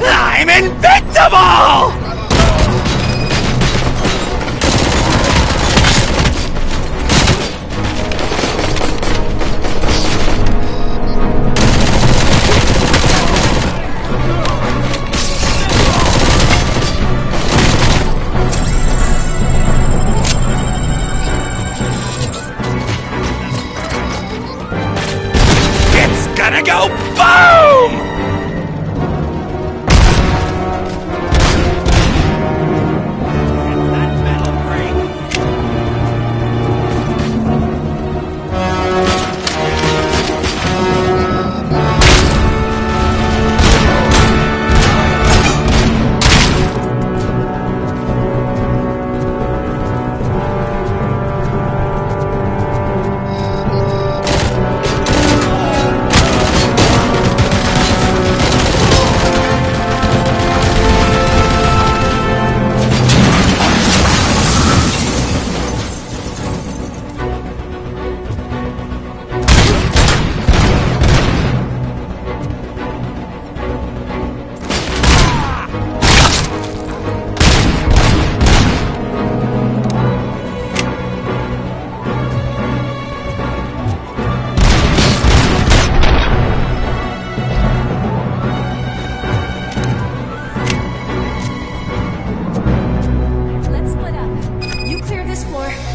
I'm invincible! It's gonna go boom!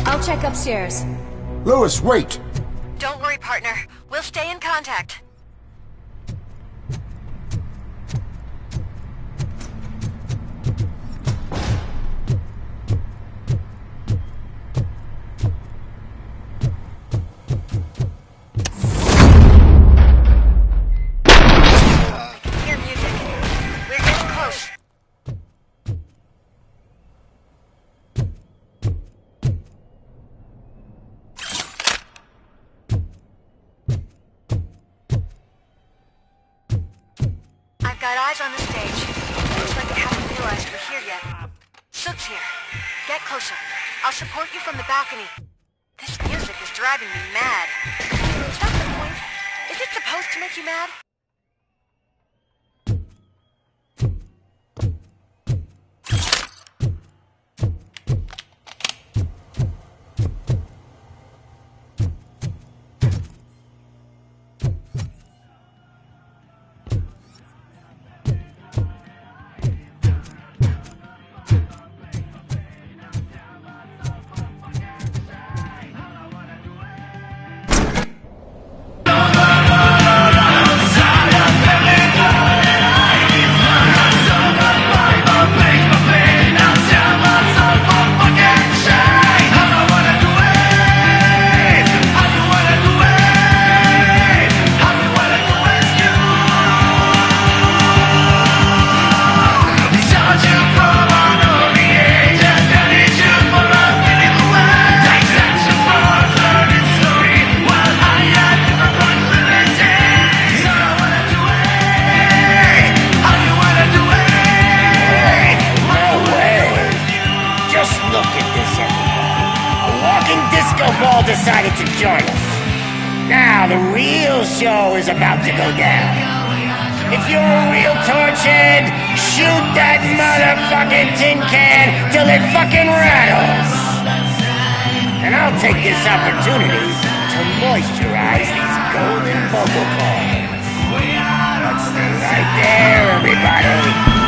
I'll check upstairs. Lewis, wait! Don't worry, partner. We'll stay in contact. Got eyes on the stage. Looks like they haven't realized we're here yet. Sook's here. Get closer. I'll support you from the balcony. This music is driving me mad. Is that the point? Is it supposed to make you mad? Decided to join us. Now the real show is about to go down. If you're a real torchhead, shoot that motherfucking tin can till it fucking rattles. And I'll take this opportunity to moisturize these golden vocal cords. Let's stay right there, everybody.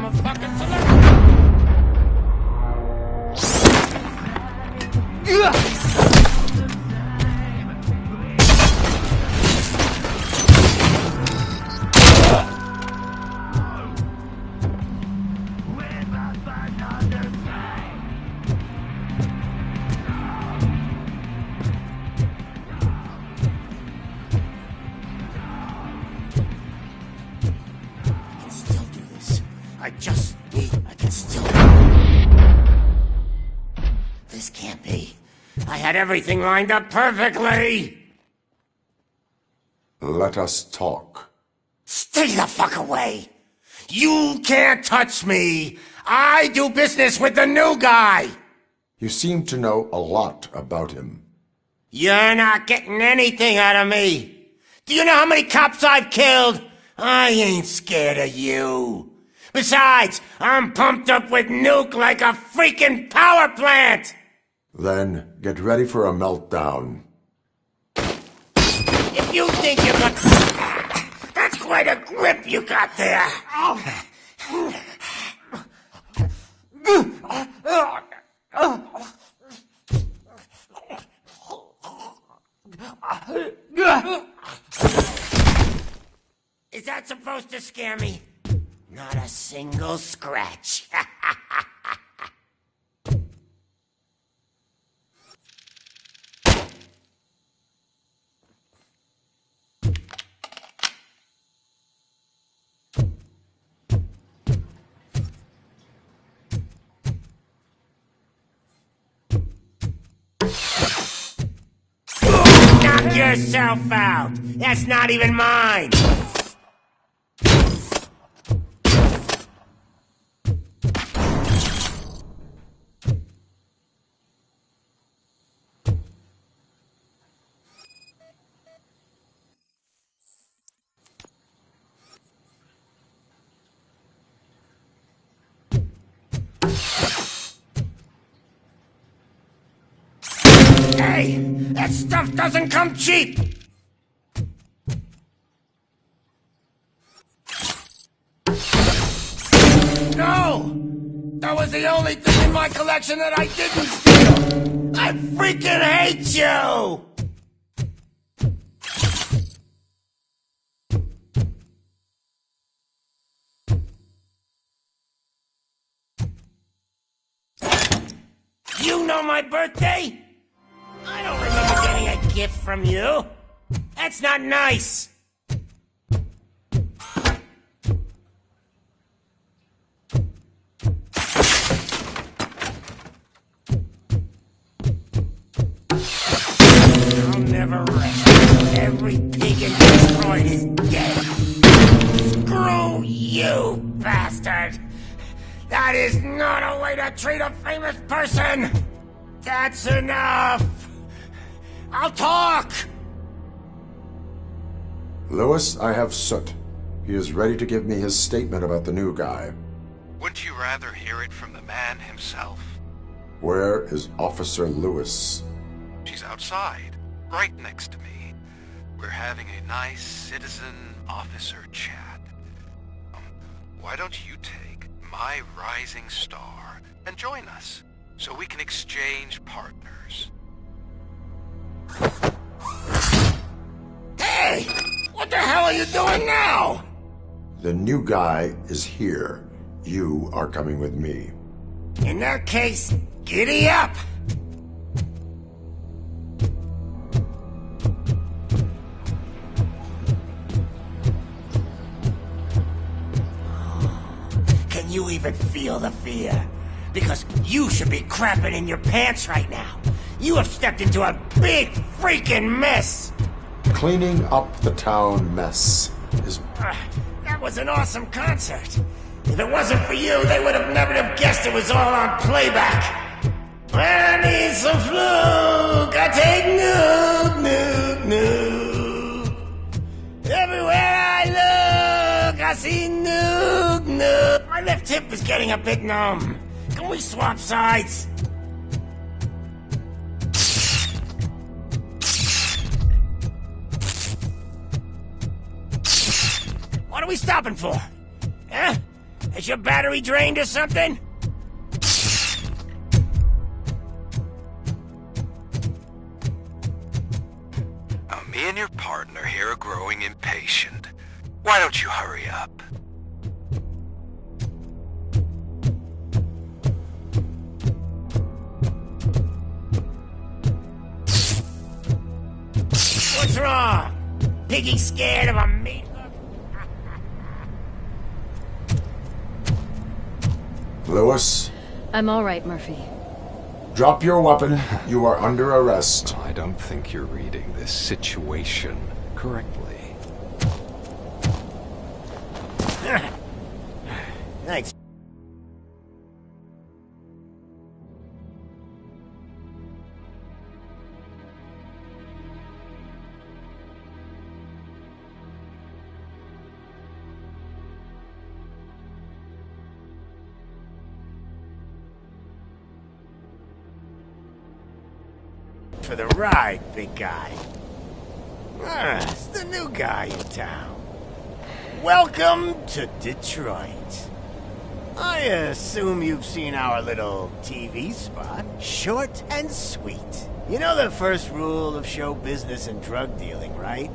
a fucking celebrity. This can't be. I had everything lined up perfectly! Let us talk. Stay the fuck away! You can't touch me! I do business with the new guy! You seem to know a lot about him. You're not getting anything out of me! Do you know how many cops I've killed? I ain't scared of you. Besides, I'm pumped up with nuke like a freaking power plant! Then get ready for a meltdown. If you think you got... That's quite a grip you got there! Is that supposed to scare me? Not a single scratch. Knock yourself out! That's not even mine! Hey! That stuff doesn't come cheap! No! That was the only thing in my collection that I didn't steal! I freaking hate you! You know my birthday? I don't remember getting a gift from you. That's not nice. I'll never rest until every pig in Detroit is dead. Screw you, bastard! That is not a way to treat a famous person! That's enough! I'll talk! Lewis, I have Soot. He is ready to give me his statement about the new guy. Wouldn't you rather hear it from the man himself? Where is Officer Lewis? She's outside, right next to me. We're having a nice citizen-officer chat. Why don't you take my rising star and join us, so we can exchange partners? Hey! What the hell are you doing now? The new guy is here. You are coming with me. In that case, giddy up! Can you even feel the fear? Because you should be crapping in your pants right now. You have stepped into a big freaking mess! Cleaning up the town mess is... That was an awesome concert. If it wasn't for you, they would have never have guessed it was all on playback. When I need some fluke, I take nuke, nuke, nuke. Everywhere I look, I see nuke, nuke. My left hip is getting a bit numb. Can we swap sides? What are we stopping for? Huh? Is your battery drained or something? Now, me and your partner here are growing impatient. Why don't you hurry up? What's wrong? Piggy scared of a meat? Lewis, I'm all right, Murphy. drop your weapon. You are under arrest. I don't think you're reading this situation correctly. Thanks. For the ride, big guy. It's the new guy in town. Welcome to Detroit. I assume you've seen our little TV spot. Short and sweet. You know the first rule of show business and drug dealing, right?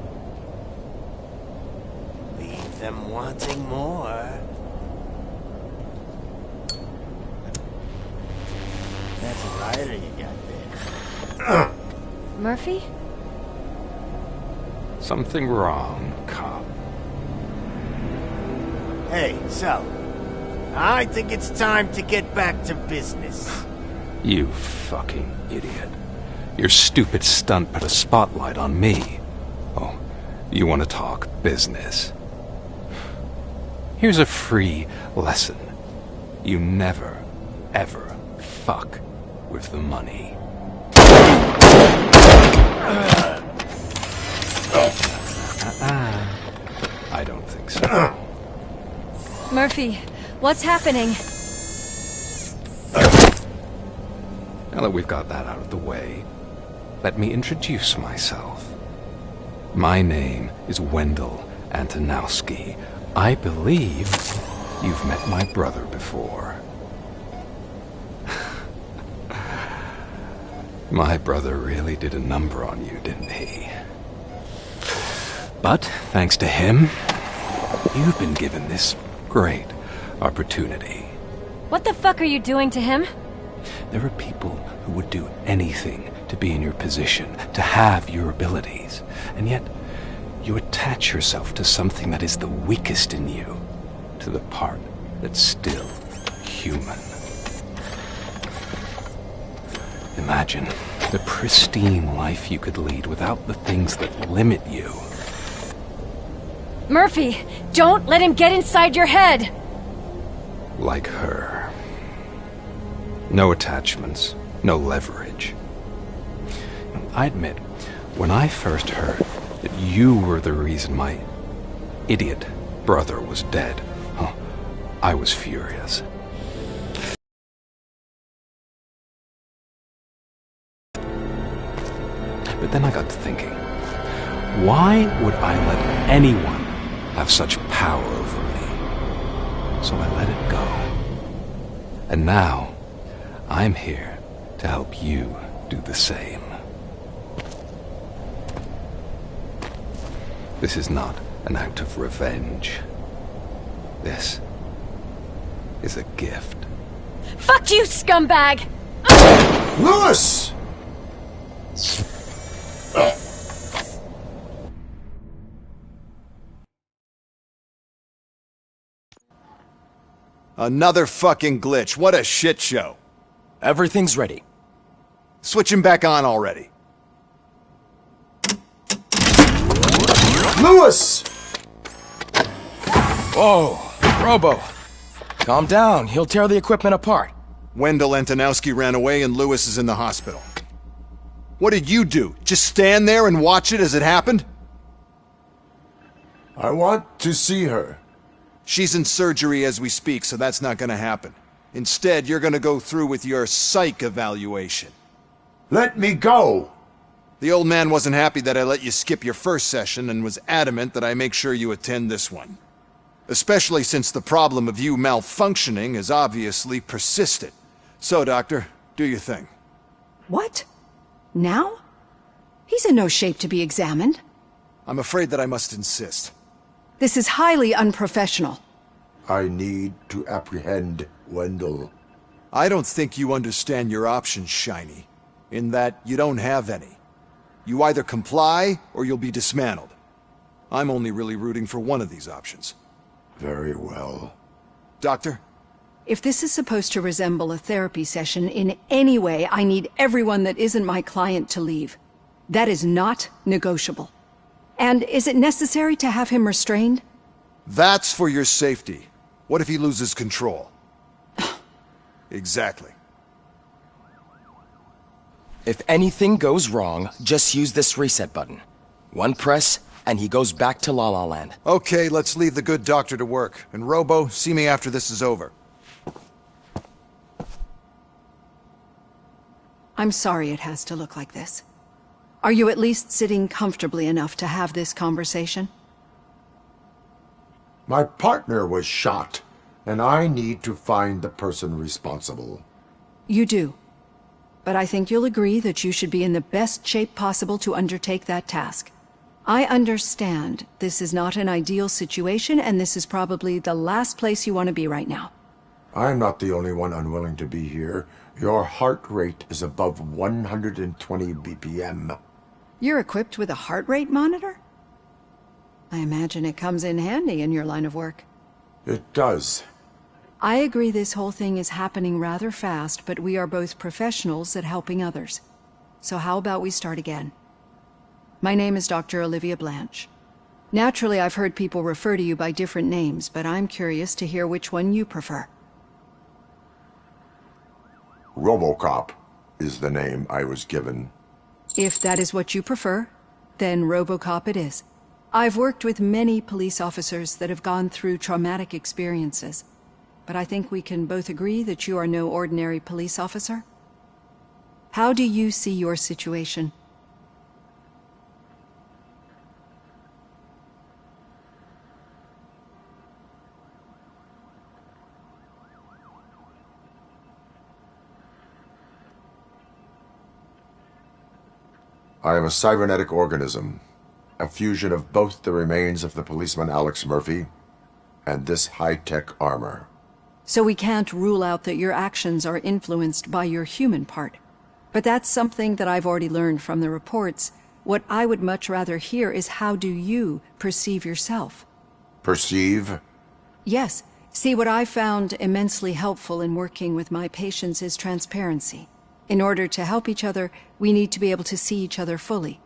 Leave them wanting more. That's a rider you got there. Murphy? Something wrong, cop. Hey, so, I think it's time to get back to business. You fucking idiot. Your stupid stunt put a spotlight on me. Oh, you want to talk business? Here's a free lesson. You never, ever fuck with the money. I don't think so. Murphy, what's happening? Now that we've got that out of the way, let me introduce myself. My name is Wendell Antonowski. I believe you've met my brother before. My brother really did a number on you, didn't he? But, thanks to him, you've been given this great opportunity. What the fuck are you doing to him? There are people who would do anything to be in your position, to have your abilities, and yet you attach yourself to something that is the weakest in you, to the part that's still human. Imagine the pristine life you could lead without the things that limit you. Murphy, don't let him get inside your head! Like her. No attachments, no leverage. I admit, when I first heard that you were the reason my idiot brother was dead, I was furious. But then I got to thinking, why would I let anyone have such power over me? So I let it go. And now, I'm here to help you do the same. This is not an act of revenge. This is a gift. Fuck you, scumbag! Lewis! Another fucking glitch. What a shit show. Everything's ready. Switch him back on already. Lewis! Whoa, Robo. Calm down. He'll tear the equipment apart. Wendell Antonowski ran away and Lewis is in the hospital. What did you do? Just stand there and watch it as it happened? I want to see her. She's in surgery as we speak, so that's not gonna happen. Instead, you're gonna go through with your psych evaluation. Let me go! The old man wasn't happy that I let you skip your first session and was adamant that I make sure you attend this one. Especially since the problem of you malfunctioning has obviously persisted. So, Doctor, do your thing. What? Now? He's in no shape to be examined. I'm afraid that I must insist. This is highly unprofessional. I need to apprehend Wendell. I don't think you understand your options, Shiny, in that you don't have any. You either comply, or you'll be dismantled. I'm only really rooting for one of these options. Very well. Doctor? If this is supposed to resemble a therapy session in any way, I need everyone that isn't my client to leave. That is not negotiable. And is it necessary to have him restrained? That's for your safety. What if he loses control? Exactly. If anything goes wrong, just use this reset button. One press, and he goes back to La La Land. Okay, let's leave the good doctor to work. And Robo, see me after this is over. I'm sorry it has to look like this. Are you at least sitting comfortably enough to have this conversation? My partner was shot, and I need to find the person responsible. You do. But I think you'll agree that you should be in the best shape possible to undertake that task. I understand this is not an ideal situation, and this is probably the last place you want to be right now. I'm not the only one unwilling to be here. Your heart rate is above 120 BPM. You're equipped with a heart rate monitor? I imagine it comes in handy in your line of work. It does. I agree this whole thing is happening rather fast, but we are both professionals at helping others. So how about we start again? My name is Dr. Olivia Blanche. Naturally, I've heard people refer to you by different names, but I'm curious to hear which one you prefer. RoboCop is the name I was given. If that is what you prefer, then RoboCop it is. I've worked with many police officers that have gone through traumatic experiences, but I think we can both agree that you are no ordinary police officer. How do you see your situation? I am a cybernetic organism, a fusion of both the remains of the policeman Alex Murphy and this high-tech armor. So we can't rule out that your actions are influenced by your human part. But that's something that I've already learned from the reports. What I would much rather hear is how do you perceive yourself? Perceive? Yes. See, what I found immensely helpful in working with my patients is transparency. In order to help each other, we need to be able to see each other fully.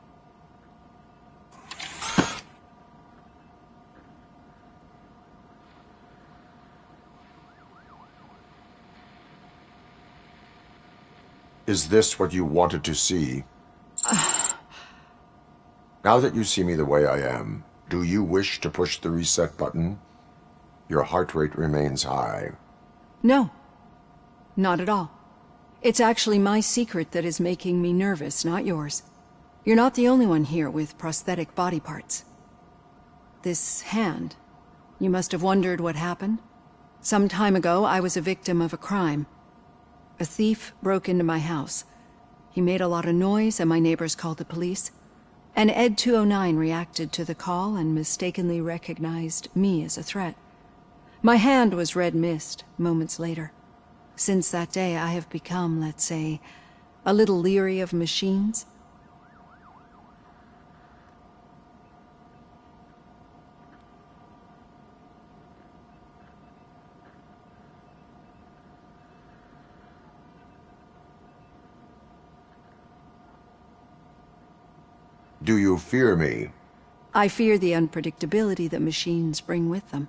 Is this what you wanted to see? Now that you see me the way I am, do you wish to push the reset button? Your heart rate remains high. No. Not at all. It's actually my secret that is making me nervous, not yours. You're not the only one here with prosthetic body parts. This hand, you must have wondered what happened. Some time ago, I was a victim of a crime. A thief broke into my house. He made a lot of noise and my neighbors called the police. And Ed 209 reacted to the call and mistakenly recognized me as a threat. My hand was red mist moments later. Since that day, I have become, let's say, a little leery of machines. Do you fear me? I fear the unpredictability that machines bring with them.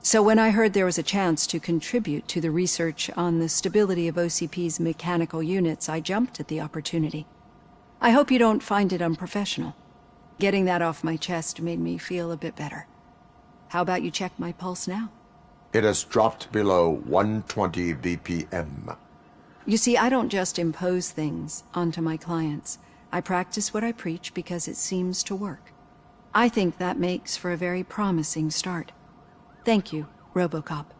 So when I heard there was a chance to contribute to the research on the stability of OCP's mechanical units, I jumped at the opportunity. I hope you don't find it unprofessional. Getting that off my chest made me feel a bit better. How about you check my pulse now? It has dropped below 120 BPM. You see, I don't just impose things onto my clients. I practice what I preach because it seems to work. I think that makes for a very promising start. Thank you, RoboCop.